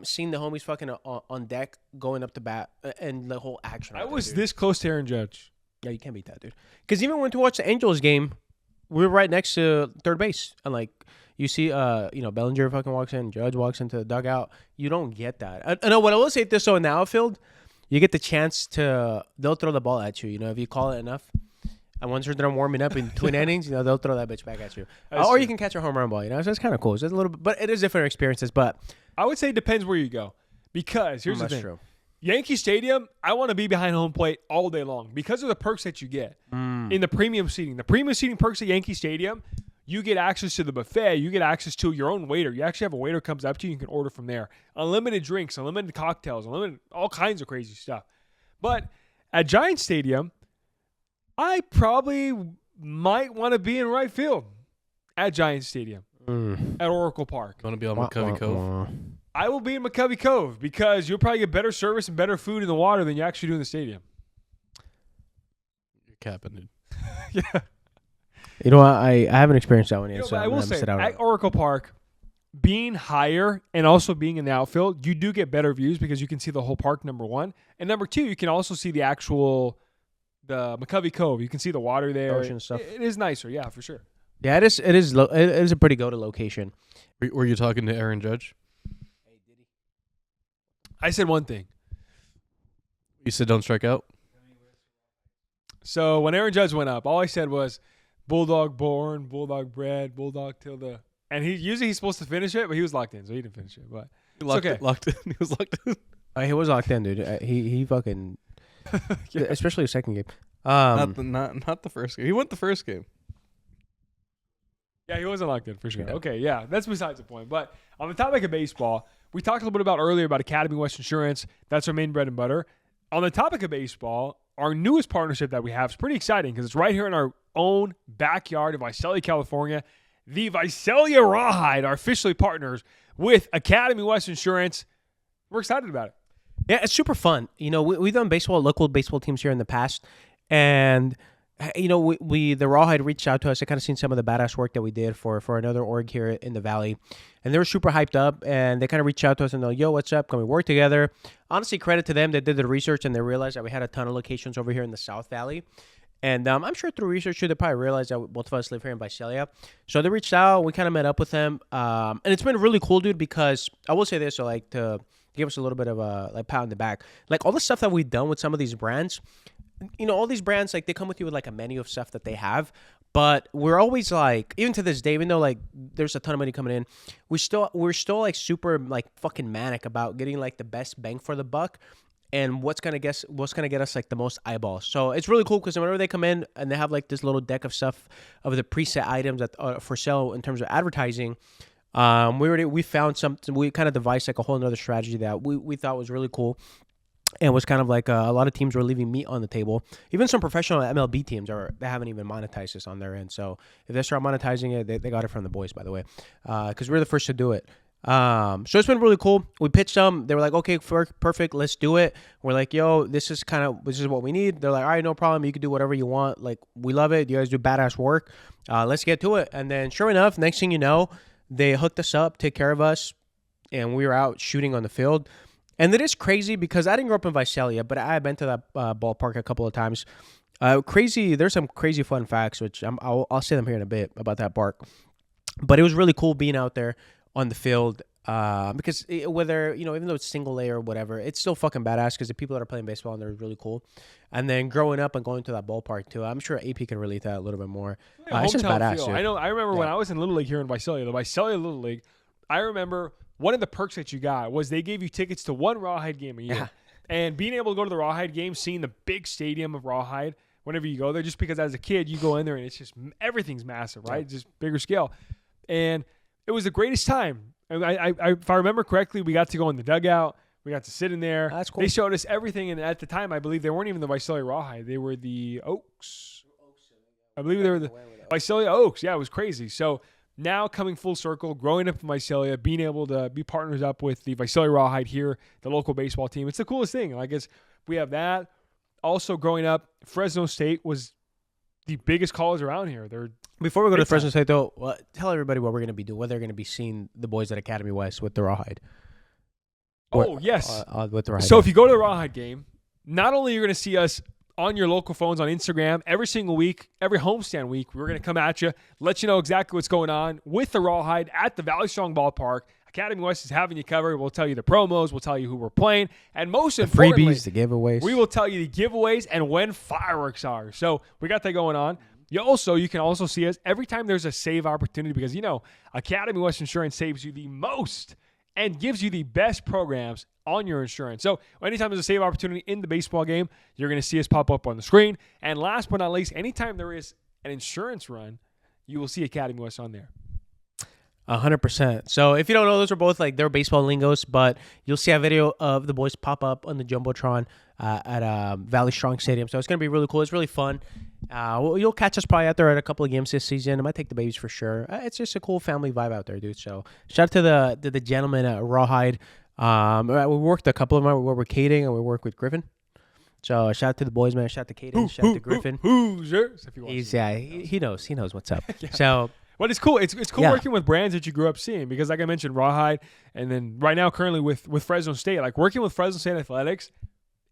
B: seeing the homies fucking on deck going up to bat and the whole action.
A: I
B: right there,
A: was
B: dude.
A: this close to Aaron Judge.
B: Yeah, you can't beat that, dude. Because even when to watch the Angels game, we were right next to third base, and like you see, Bellinger fucking walks in, Judge walks into the dugout. You don't get that. I know what I will say this though in the outfield, you get the chance they'll throw the ball at you. You know, if you call it enough. And once they're done warming up in between innings, they'll throw that bitch back at you.
A: That's
B: Or
A: true.
B: you can catch a home run ball, So it's kind of cool. It's a little bit, but it is different experiences. But
A: I would say it depends where you go. Because here's the
B: that's
A: thing.
B: true.
A: Yankee Stadium, I want to be behind home plate all day long because of the perks that you get in the premium seating. The premium seating perks at Yankee Stadium, you get access to the buffet. You get access to your own waiter. You actually have a waiter comes up to you. You can order from there. Unlimited drinks, unlimited cocktails, unlimited all kinds of crazy stuff. But at Giant Stadium, I probably might want to be in right field at Giant Stadium at Oracle Park.
C: You want to be on McCovey Cove?
A: I will be in McCovey Cove because you'll probably get better service and better food in the water than you actually do in the stadium.
C: You're capping, dude.
A: Yeah.
B: You know what? I haven't experienced that one yet.
A: But
B: so
A: I
B: I'm
A: will
B: gonna
A: say,
B: sit out.
A: at Oracle Park, being higher and also being in the outfield, you do get better views because you can see the whole park, number one. And number two, you can also see the McCovey Cove. You can see the water there.
B: Ocean stuff.
A: It is nicer, yeah, for sure.
B: Yeah, it is. It is a pretty go to location.
C: Were you talking to Aaron Judge?
A: I said one thing.
C: You said don't strike out?
A: So when Aaron Judge went up, all I said was, Bulldog born, Bulldog bred, Bulldog till the... And he's supposed to finish it, but he was locked in, so he didn't finish it. But
C: He locked
A: okay.
C: it, locked in. He was locked in.
B: He was locked in, dude. He fucking,
A: Yeah.
B: especially the second game.
C: Not the first game. He went the first game.
A: Yeah, he wasn't locked in for sure.
B: Yeah.
A: Okay, yeah, that's besides the point. But on the topic of baseball, we talked a little bit about earlier about Academy West Insurance. That's our main bread and butter. On the topic of baseball, our newest partnership that we have is pretty exciting because it's right here in our own backyard of Visalia, California. The Visalia Rawhide are officially partners with Academy West Insurance. We're excited about it.
B: Yeah, it's super fun. You know, we've done local baseball teams here in the past, and the Rawhide reached out to us. I kind of seen some of the badass work that we did for another org here in the Valley, and they were super hyped up. And they kind of reached out to us and they're like, "Yo, what's up? Can we work together?" Honestly, credit to them. They did the research and they realized that we had a ton of locations over here in the South Valley. And I'm sure through research too, they probably realized that both of us live here in Visalia. So they reached out. We kind of met up with them, and it's been really cool, dude. Because I will say this, so like to give us a little bit of a like pat on the back, like all the stuff that we've done with some of these brands. All these brands, like, they come with you with, like, a menu of stuff that they have. But we're always, like, even to this day, even though, like, there's a ton of money coming in, we're still, like, super, like, fucking manic about getting, like, the best bang for the buck and what's gonna get us, like, the most eyeballs. So it's really cool because whenever they come in and they have, like, this little deck of stuff of the preset items that are for sale in terms of advertising, we found something. We kind of devised, like, a whole another strategy that we thought was really cool. And was kind of like a lot of teams were leaving meat on the table. Even some professional MLB teams they haven't even monetized this on their end. So if they start monetizing it, they got it from the boys, by the way, because we're the first to do it. So it's been really cool. We pitched them. They were like, "Okay, perfect, let's do it." We're like, "Yo, this is what we need." They're like, "All right, no problem. You can do whatever you want. Like, we love it. You guys do badass work. Let's get to it." And then, sure enough, next thing you know, they hooked us up, take care of us, and we were out shooting on the field. And it is crazy because I didn't grow up in Visalia, but I've been to that ballpark a couple of times. There's some crazy fun facts, which I'll say them here in a bit about that park. But it was really cool being out there on the field because whether, even though it's single A or whatever, it's still fucking badass because the people that are playing baseball and they're really cool. And then growing up and going to that ballpark too, I'm sure AP can relate to that a little bit more. It's just badass, dude.
A: I remember when I was in Little League here in Visalia, the Visalia Little League, I remember one of the perks that you got was they gave you tickets to one Rawhide game a year. Yeah. And being able to go to the Rawhide game, seeing the big stadium of Rawhide whenever you go there, just because as a kid, you go in there and it's just everything's massive, right? Yeah. Just bigger scale. And it was the greatest time. If I remember correctly, we got to go in the dugout. We got to sit in there.
B: That's cool.
A: They showed us everything. And at the time, I believe they weren't even the Visalia Rawhide. They were the Oaks. I believe they were the Visalia Oaks. Yeah, it was crazy. So now coming full circle, growing up in Visalia, being able to be partners up with the Visalia Rawhide here, the local baseball team, it's the coolest thing. I guess we have that. Also, growing up, Fresno State was the biggest college around here.
B: Before we go to Fresno State, though, tell everybody what we're going to be doing, what they're going to be seeing the boys at Academy West with the Rawhide.
A: Yes.
B: With the Rawhide.
A: So if you go to the Rawhide game, not only you're going to see us on your local phones on Instagram every single week, every homestand week, we're going to come at you, let you know exactly what's going on with the Rawhide at the Valley Strong Ballpark. Academy West is having you covered. We'll tell you the promos. We'll tell you who we're playing. And most importantly,
B: freebies, the giveaways.
A: We will tell you the giveaways and when fireworks are. So we got that going on. You can also see us every time there's a save opportunity because, Academy West Insurance saves you the most and gives you the best programs on your insurance. So anytime there's a save opportunity in the baseball game, you're going to see us pop up on the screen. And last but not least, anytime there is an insurance run, you will see Academy West on there.
B: 100%. So if you don't know, those are both like they're baseball lingos, but you'll see a video of the boys pop up on the Jumbotron at Valley Strong Stadium. So it's going to be really cool. It's really fun. You'll catch us probably out there at a couple of games this season. I might take the babies for sure. It's just a cool family vibe out there, dude. So shout out to the gentleman at Rawhide. We worked a couple of them. We worked with Caden and we worked with Griffin. So shout out to the boys, man. Shout out to Caden. Shout out to Griffin.
A: Hoosiers.
B: He knows what's up.
A: Yeah.
B: So.
A: But it's cool. It's cool working with brands that you grew up seeing because, like I mentioned, Rawhide, and then right now currently with Fresno State. Like working with Fresno State Athletics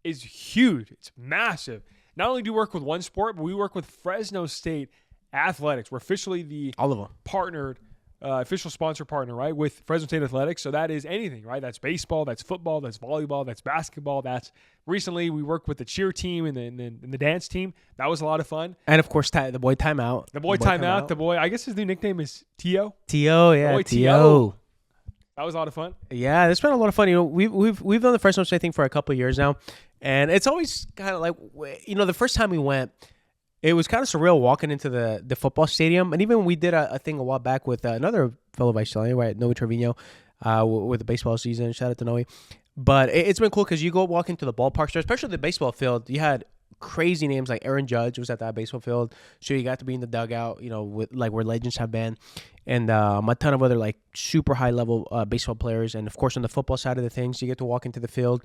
A: is huge. It's massive. Not only do we work with one sport, but we work with Fresno State Athletics. We're officially
B: all of them
A: partnered, official sponsor partner, right, with Fresno State Athletics. So that is anything, right? That's baseball, that's football, that's volleyball, that's basketball. That's recently we worked with the cheer team and the dance team. That was a lot of fun.
B: And of course, the boy timeout.
A: The boy timeout. The boy. I guess his new nickname is T.O.
B: T.O. Yeah, T.O.
A: That was a lot of fun.
B: Yeah, it's been a lot of fun. We've done the Fresno State thing for a couple of years now, and it's always kind of like the first time we went. It was kind of surreal walking into the football stadium. And even we did a thing a while back with another fellow Visalia, right, Noe Trevino, with the baseball season. Shout out to Noe. But it's been cool because you go walk into the ballpark, especially the baseball field. You had crazy names like Aaron Judge was at that baseball field. So you got to be in the dugout, with like where legends have been. And a ton of other like super high level baseball players. And of course, on the football side of the things, you get to walk into the field.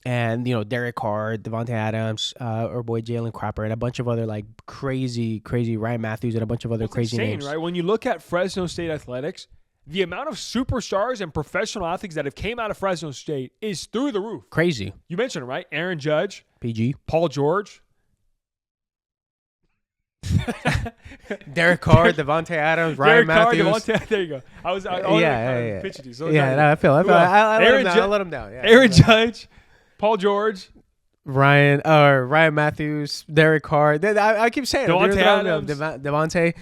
B: and Derek Carr, Devontae Adams, our boy Jalen Cropper, and a bunch of other like crazy Ryan Matthews, and a bunch of other
A: It's
B: crazy
A: insane,
B: names.
A: right? When you look at Fresno State athletics, the amount of superstars and professional athletes that have came out of Fresno State is through the roof.
B: Crazy.
A: You mentioned it, right? Aaron Judge,
B: PG.
A: Paul George.
B: Derek Carr, Devontae Adams, Ryan Matthews.
A: Devontae, there you go. I was
B: yeah.
A: pitch it to you. So
B: I feel.
A: Who else?
B: I let him down. Yeah,
A: Aaron Judge, Paul George,
B: Ryan Matthews, Derek Carr. I keep saying
A: Devontae Adams.
B: Devontae.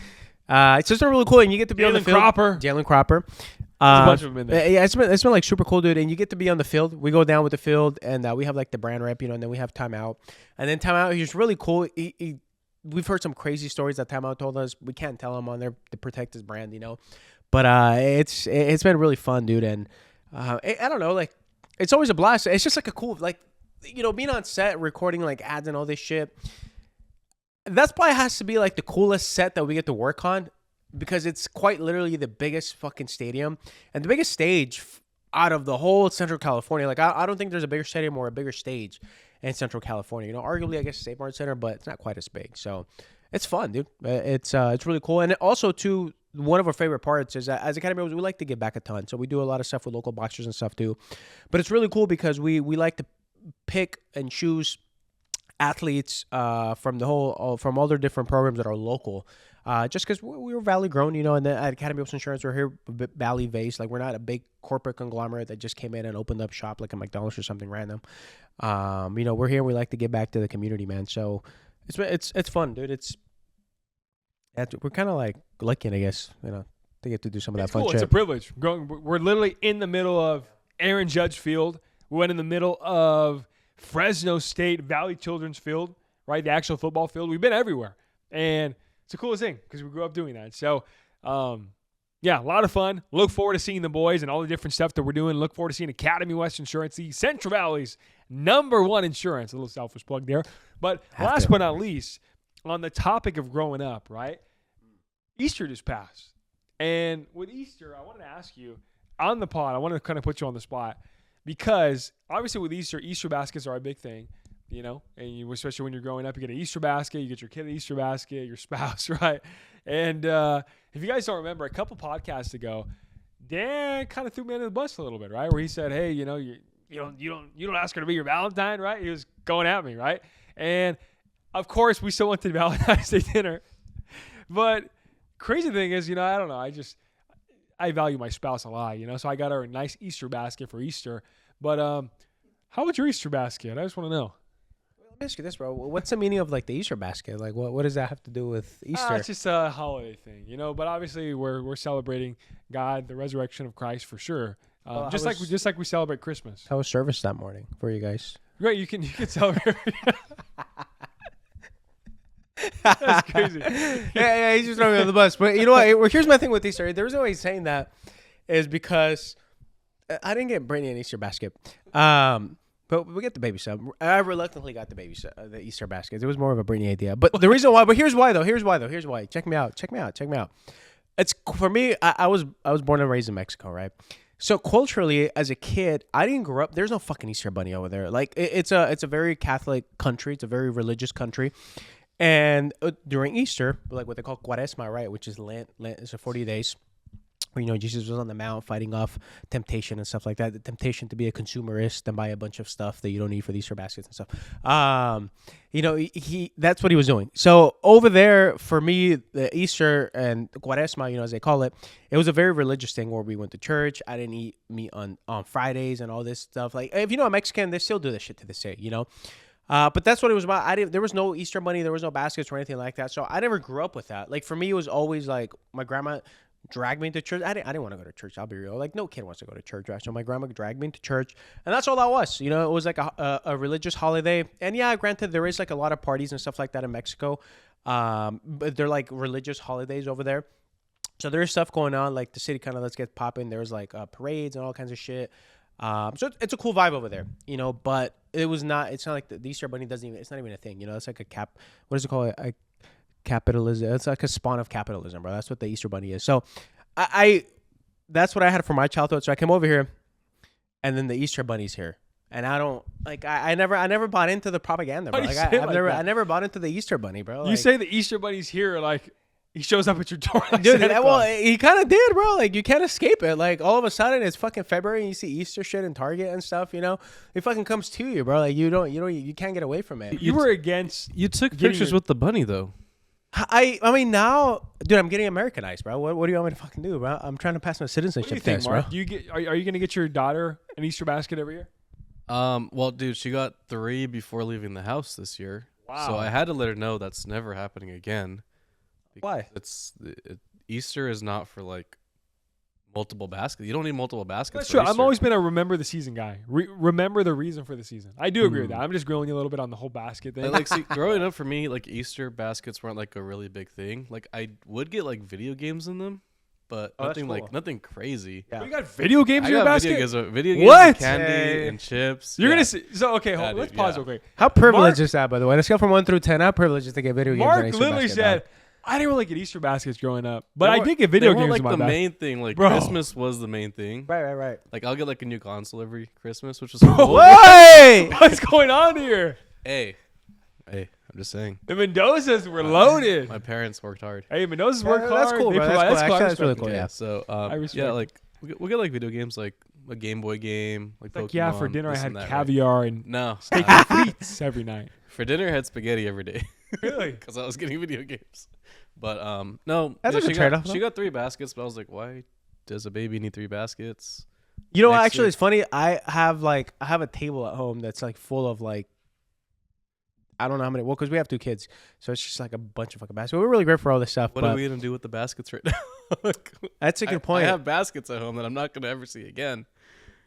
B: It's just been really cool, and you get to be on the field. Jalen Cropper.
A: There's a bunch of them in there.
B: Yeah, it's been like super cool, dude. And you get to be on the field. We go down with the field, and we have like the brand rep, and then we have timeout. And then timeout, he's really cool. We've heard some crazy stories that timeout told us. We can't tell him on there to protect his brand, But it's been really fun, dude. And I don't know, like it's always a blast. It's just like a cool, like being on set, recording like ads and all this shit. That's probably has to be like the coolest set that we get to work on, because it's quite literally the biggest fucking stadium and the biggest stage out of the whole Central California. Like I don't think there's a bigger stadium or a bigger stage in Central California. Arguably I guess State Farm Center, but it's not quite as big. So it's fun, dude. It's really cool. And also too, one of our favorite parts is that as Academy members, we like to give back a ton. So we do a lot of stuff with local boxers and stuff too. But it's really cool because we like to pick and choose athletes from all their different programs that are local. Just because we were Valley grown, and then at Academy of Insurance, we're here Valley based. Like we're not a big corporate conglomerate that just came in and opened up shop like a McDonald's or something random. We're here and we like to give back to the community, man. So it's fun, dude. We're kind of like lucky, I guess, to get to do some of that fun shit.
A: It's a privilege. We're literally in the middle of Aaron Judge Field. We went in the middle of Fresno State Valley Children's Field, right? The actual football field. We've been everywhere. And it's the coolest thing because we grew up doing that. So, yeah, a lot of fun. Look forward to seeing the boys and all the different stuff that we're doing. Look forward to seeing Academy West Insurance, the Central Valley's #1 insurance. A little selfish plug there. But last but not least, on the topic of growing up, right? Easter just passed. And with Easter, I wanted to ask you, on the pod, I wanted to kind of put you on the spot. Because obviously with Easter baskets are a big thing, and especially when you're growing up, you get an Easter basket, you get your kid an Easter basket, your spouse, right? And if you guys don't remember, a couple podcasts ago, Dan kind of threw me under the bus a little bit, right? Where he said, "Hey, you don't ask her to be your Valentine, right?" He was going at me, right? And of course, we still went to Valentine's Day dinner, but crazy thing is, I don't know, I value my spouse a lot, so I got her a nice Easter basket for Easter. But how about your Easter basket? I just want to know.
B: Let me ask you this, bro. What's the meaning of like the Easter basket? Like, what does that have to do with Easter?
A: It's just a holiday thing, But obviously, we're celebrating God, the resurrection of Christ, for sure. Just like we celebrate Christmas.
B: How was service that morning for you guys?
A: Great, you can celebrate. That's crazy.
B: Yeah, he's just throwing me on the bus. But you know what? Here's my thing with Easter. The reason why he's saying that is because I didn't get Brittany an Easter basket. But we get the baby stuff. I reluctantly got the Easter basket. It was more of a Brittany idea. But the reason why. But here's why though. Here's why. Check me out. It's for me. I was born and raised in Mexico, right? So culturally, as a kid, I didn't grow up. There's no fucking Easter bunny over there. Like it's a very Catholic country. It's a very religious country. And during Easter, like what they call Cuaresma, right, which is Lent is 40 days, where, Jesus was on the mount fighting off temptation and stuff like that. The temptation to be a consumerist and buy a bunch of stuff that you don't need for the Easter baskets and stuff. That's what he was doing. So over there, for me, the Easter and Cuaresma, as they call it, it was a very religious thing where we went to church. I didn't eat meat on Fridays and all this stuff. Like, if a Mexican, they still do this shit to this day, But that's what it was about. There was no Easter bunny. There was no baskets or anything like that. So I never grew up with that. Like, for me, it was always like my grandma dragged me to church. I didn't want to go to church. I'll be real. Like, no kid wants to go to church, right? So my grandma dragged me to church. And that's all that was. It was like a religious holiday. And yeah, granted, there is like a lot of parties and stuff like that in Mexico. But they're like religious holidays over there. So there's stuff going on. Like, the city kind of lets get popping. There's like parades and all kinds of shit. So it's a cool vibe over there, but it's not like the Easter bunny it's not even a thing, it's like what is it called? Capitalism. It's like a spawn of capitalism, bro. That's what the Easter bunny is. So that's what I had for my childhood. So I came over here and then the Easter bunny's here. And I don't like. I never bought into the propaganda, bro.
A: Why do
B: Like,
A: you say it like
B: I
A: that?
B: never bought into the Easter Bunny, bro.
A: You
B: Like,
A: say the Easter Bunny's here, like he shows up at your door. Like
B: dude,
A: Santa
B: well,
A: Claus.
B: he kind of did, bro. Like, you can't escape it. Like, all of a sudden, it's fucking February, and you see Easter shit in Target and stuff. You know, it fucking comes to you, bro. Like, you can't get away from it.
A: You were against.
C: You took
A: Getting
C: pictures
A: your-
C: with the bunny though.
B: I mean, now, dude, I'm getting Americanized, bro. What do you want me to fucking do, bro? I'm trying to pass my
A: What do you
B: citizenship
A: think,
B: test,
A: Mark?
B: bro.
A: Do you get? Are you gonna get your daughter an Easter basket every year?
C: Well, dude, she got 3 before leaving the house this year. So
A: Wow.
C: I had to let her know that's never happening again.
B: Why?
C: Easter is not for like multiple baskets. You don't need multiple baskets.
A: That's
C: for
A: true. I've
C: Easter.
A: always been a remember the season guy. Remember the reason for the season. I do agree with
C: Mm.
A: that. I'm just grilling you a little bit on the whole basket thing.
C: Like, see, growing up for me, like Easter baskets weren't like a really big thing. Like I would get like video games in them, but
B: Oh, that's
C: nothing
B: cool.
C: like nothing crazy.
B: Yeah.
A: You got video games
C: I
A: in your
C: got
A: basket.
C: video games,
A: What?
C: and candy
B: Hey.
C: and chips.
A: You're
C: Yeah.
A: gonna see. So okay, hold
C: Yeah,
A: on. Let's
C: dude,
A: pause
C: yeah.
A: real quick.
B: How privileged
A: Mark-
B: is that, by the way? Let's go from 1 through 10. How privileged is to get video games?
A: Mark
B: on Easter
A: literally
B: basket,
A: said,
B: dog?
A: "I didn't really get Easter baskets growing up, but
C: They
A: I
C: weren't-
A: did get video
C: they weren't
A: games in
C: like
A: my
C: the
A: basket."
C: main thing. Like
A: Bro.
C: Christmas was the main thing.
B: Right.
C: Like I'll get like a new console every Christmas, which is
A: Bro,
C: cool.
B: Wait!
A: What's going on here?
C: Hey, I'm just saying.
A: The Mendozas were loaded.
C: My parents worked hard.
A: Hey, Mendoza's work hard.
B: That's cool,
A: They
B: bro.
A: provide-
B: That's cool.
A: I
B: Actually, that's really
A: respect
B: cool.
A: it.
B: Yeah.
C: So
A: I respect
C: yeah,
A: it.
C: like we'll get like video games, like a Game Boy game,
A: Like, yeah, for
C: Pokemon,
A: dinner I
C: this
A: had
C: and that, right?
A: caviar and
C: No,
A: steak and frites every night.
C: for dinner I had spaghetti every day
A: Really?
C: because I was getting video games. But no,
B: That's
C: yeah,
B: a good
C: she
B: trade-off,
C: got,
B: though.
C: she got 3 baskets, but I was like, why does a baby need 3 baskets?
B: You know what?
C: Next
B: Actually,
C: week.
B: it's funny. I have a table at home that's like full of like, I don't know how many. Well, because we have 2 kids, so it's just like a bunch of fucking baskets. We're really great for all this stuff.
C: What
B: but
C: are we gonna do with the baskets right now? Like,
B: that's a good point.
C: I have baskets at home that I'm not gonna ever see again.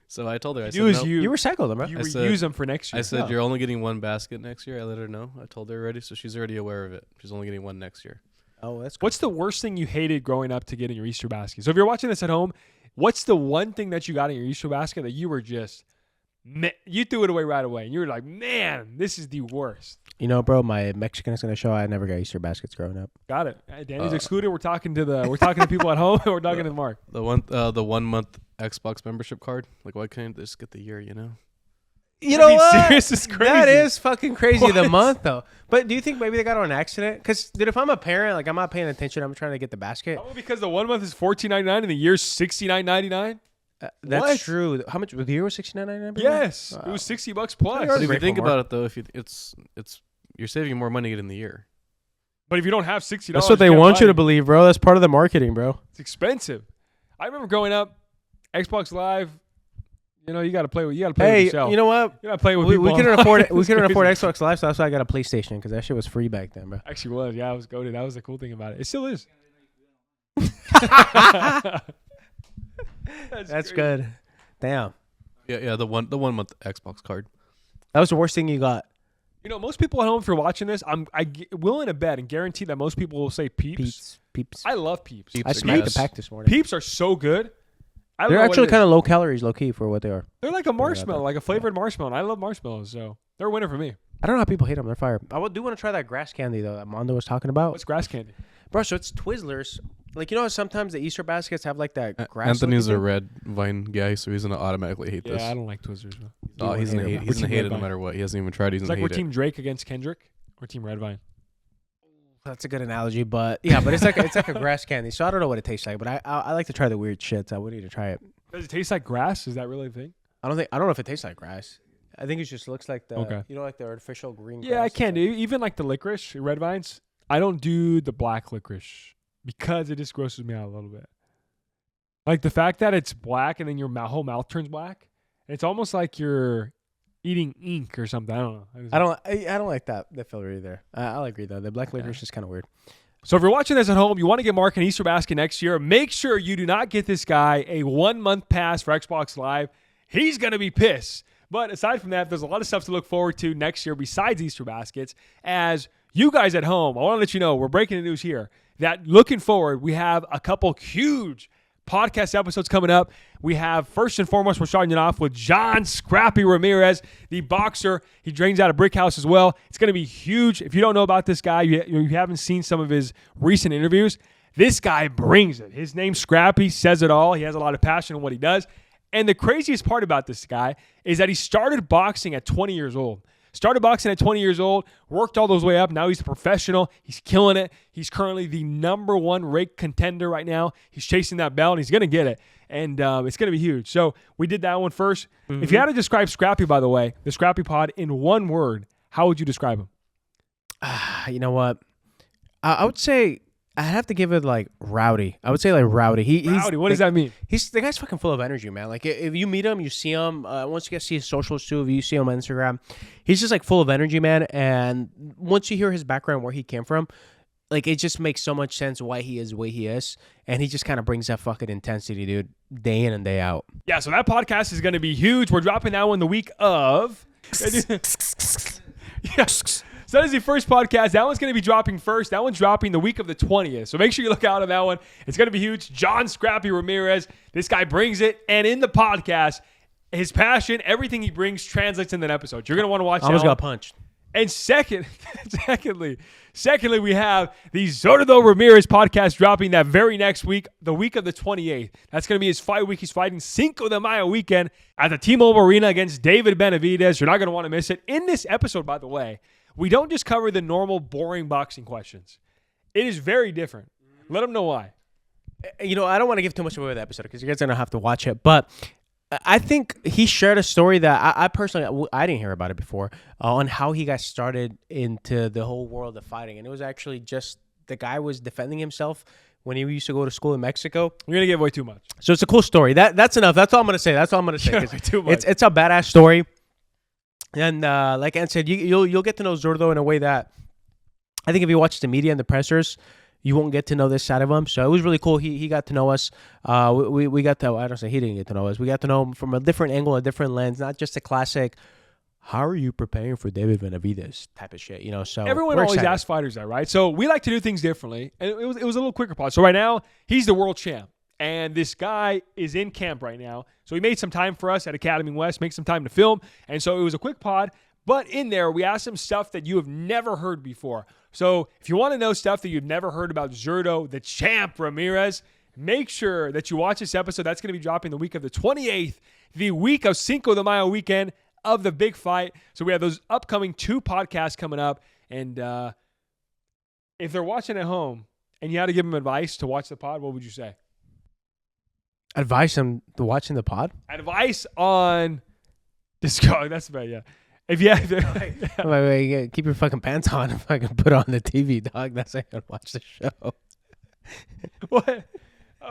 C: So I told her, I said,
A: You is
C: no.
A: you.
B: You recycle them, bro.
A: You
C: I said-
A: reuse them for next year.
C: I said,
B: No.
C: you're only getting 1 basket next year. I let her know. I told her already, so she's already aware of it. She's only getting 1 next year.
B: Oh, that's cool.
A: What's the worst thing you hated growing up to get in your Easter basket? So if you're watching this at home, what's the one thing that you got in your Easter basket that you were just, you threw it away right away, and you were like, man, this is the worst.
B: You know, bro, my Mexican is gonna show I never got Easter baskets growing up.
A: Got it. Danny's excluded. We're talking to people at home. We're talking to Mark.
C: The 1 month Xbox membership card. Like, why can't they just get the year? You know?
B: You
A: I
B: know
A: mean,
B: what?
A: serious is crazy.
B: That is fucking crazy. The
A: What?
B: month though. But do you think maybe they got it on accident? Because dude, if I'm a parent, like I'm not paying attention. I'm trying to get the basket.
A: Oh, because the 1 month is $14.99 and the year's $69.99.
B: That's
A: What?
B: true. How much? The year was $69.99.
A: Yes, it
B: Wow.
A: was $60 plus.
B: You're
C: But if you
B: grateful,
C: think
B: Mark.
C: about it, though, if it's you're saving more money in the year.
A: But if you don't have $60,
B: That's what they
A: can't
B: want
A: buy
B: you to
A: it.
B: believe, bro. That's part of the marketing, bro.
A: It's expensive. I remember growing up, Xbox Live. You know, you got to play with. You got to play with
B: Hey,
A: yourself.
B: you know what?
A: You're not playing with
B: We
A: people.
B: couldn't
A: online.
B: afford we
A: It's
B: couldn't afford
A: crazy.
B: Xbox Live, so that's why I got a PlayStation because that shit was free back then, bro.
A: Actually, was I was goated. That was the cool thing about it. It still is.
B: That's
A: crazy.
B: good. Damn,
C: Yeah, the 1 month Xbox card.
B: that was the worst thing you got.
A: You know, most people at home, if you're watching this, I'm willing to bet and guarantee that most people will say Peeps.
B: Peeps.
A: I love Peeps.
C: Peeps
B: I
C: are
B: smacked
C: good.
B: the pack this morning.
A: Peeps are so good. I don't
B: They're
A: know what
B: actually
A: it is.
B: kind of low calories, low key for what they are.
A: They're like a
B: about
A: marshmallow,
B: that.
A: like a flavored marshmallow. And I love marshmallows, so they're a winner for me.
B: I don't know how people hate them. They're fire. I do want to try that grass candy though that Mondo was talking about.
A: What's grass candy?
B: Bro, so it's Twizzlers. Like, you know how sometimes the Easter baskets have like that grass.
C: Anthony's a
B: looking
C: red Vine guy, so he's gonna automatically hate
A: Yeah,
C: this.
A: I don't like Twizzlers. Man.
C: Oh, he's gonna hate.
A: We're
C: He's gonna
A: team
C: hate
A: Red
C: it no
A: Vine.
C: matter what. He hasn't even tried. He's
A: It's
C: gonna
A: like we're
C: hate
A: Team Drake against Kendrick. We're Team Red Vine.
B: That's a good analogy, but yeah, but it's like a grass candy. So I don't know what it tastes like, but I like to try the weird shit. So I would need to try it.
A: Does it taste like grass? Is that really a thing?
B: I don't know if it tastes like grass. I think it just looks like the
A: Okay.
B: you know, like the artificial green.
A: Yeah, I
B: grass.
A: can do. Even like the licorice, red vines. I don't do the black licorice because it just grosses me out a little bit. Like the fact that it's black and then your whole mouth turns black. It's almost like you're eating ink or something. I don't know.
B: I don't like that filler either. I'll agree though. The black licorice is kind of weird.
A: So if you're watching this at home, you want to get Mark an Easter basket next year, make sure you do not get this guy a 1 month pass for Xbox Live. He's going to be pissed. But aside from that, there's a lot of stuff to look forward to next year besides Easter baskets. As you guys at home, I want to let you know, we're breaking the news here, that looking forward, we have a couple huge podcast episodes coming up. We have, first and foremost, we're starting it off with John Scrappy Ramirez, the boxer. He trains out of Brick House as well. It's going to be huge. If you don't know about this guy, you haven't seen some of his recent interviews, this guy brings it. His name's Scrappy, says it all. He has a lot of passion in what he does. And the craziest part about this guy is that he started boxing at 20 years old. Started boxing at 20 years old, worked all those way up. Now he's a professional. He's killing it. He's currently the number one ranked contender right now. He's chasing that belt, and he's going to get it. And it's going to be huge. So we did that one first. If you had to describe Scrappy, by the way, the Scrappy Pod in one word, how would you describe him?
B: You know what? I would say I'd have to give it like rowdy. I would say like rowdy.
A: Rowdy, what does that mean?
B: The guy's fucking full of energy, man. Like if you meet him, you see him. Once you get to see his socials too, if you see him on Instagram, he's just like full of energy, man. And once you hear his background, where he came from, like it just makes so much sense why he is the way he is. And he just kind of brings that fucking intensity, dude, day in and day out.
A: Yeah, so that podcast is going to be huge. We're dropping that one the week of. Yes. So that is the first podcast. That one's going to be dropping first. That one's dropping the week of the 20th. So make sure you look out on that one. It's going to be huge. John Scrappy Ramirez. This guy brings it. And in the podcast, his passion, everything he brings translates in that episode. You're going to want to watch that
B: Almost
A: one.
B: got punched.
A: And secondly, we have the Zurdo Ramirez podcast dropping that very next week, the week of the 28th. That's going to be his fight week. He's fighting Cinco de Mayo weekend at the T-Mobile Arena against David Benavidez. You're not going to want to miss it. In this episode, by the way, we don't just cover the normal, boring boxing questions. It is very different. Let them know why.
B: You know, I don't want to give too much away with the episode because you guys are going to have to watch it. But I think he shared a story that I personally, I didn't hear about it before, on how he got started into the whole world of fighting. And it was actually just the guy was defending himself when he used to go to school in Mexico.
A: You're going to give away too much.
B: So it's a cool story. That's enough. That's all I'm going to say.
A: Too much.
B: It's a badass story. And like Ant said, you'll get to know Zurdo in a way that I think if you watch the media and the pressers, you won't get to know this side of him. So it was really cool. He got to know us. We got to, I don't say he didn't get to know us. We got to know him from a different angle, a different lens, not just a classic, how are you preparing for David Benavidez type of shit, you know? So
A: everyone always asks fighters that, right? So we like to do things differently. And it was a little quicker pod. So right now, he's the world champ. And this guy is in camp right now. So he made some time for us at Academy West, make some time to film. And so it was a quick pod. But in there, we asked him stuff that you have never heard before. So if you want to know stuff that you've never heard about Zurdo, the champ Ramirez, make sure that you watch this episode. That's going to be dropping the week of the 28th, the week of Cinco de Mayo weekend of the big fight. So we have those upcoming 2 podcasts coming up. And if they're watching at home and you had to give them advice to watch the pod, what would you say?
B: Advice on watching the pod?
A: Advice on this guy. That's bad, yeah. If you have
B: Wait, keep your fucking pants on if I can put on the TV, dog. That's how I can watch the show.
A: What?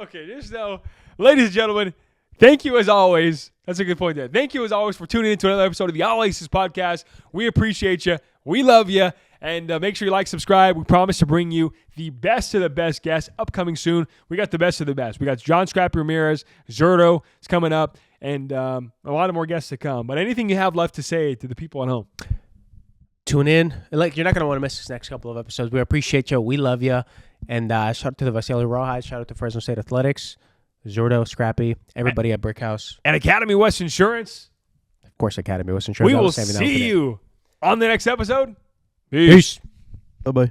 A: Okay, just know, ladies and gentlemen, thank you as always. That's a good point there. Thank you as always for tuning in to another episode of the All Aces podcast. We appreciate you. We love you. And make sure you like, subscribe. We promise to bring you the best of the best guests upcoming soon. We got the best of the best. We got John Scrappy Ramirez, Zurdo is coming up, and a lot of more guests to come. But anything you have left to say to the people at home?
B: Tune in. Like, you're not going to want to miss this next couple of episodes. We appreciate you. We love you. And shout out to the Vasily Rawhide. Shout out to Fresno State Athletics, Zurdo, Scrappy, everybody at Brick House.
A: And Academy West Insurance.
B: Of course, Academy West Insurance.
A: We will see you on the next episode.
B: Peace. Bye-bye.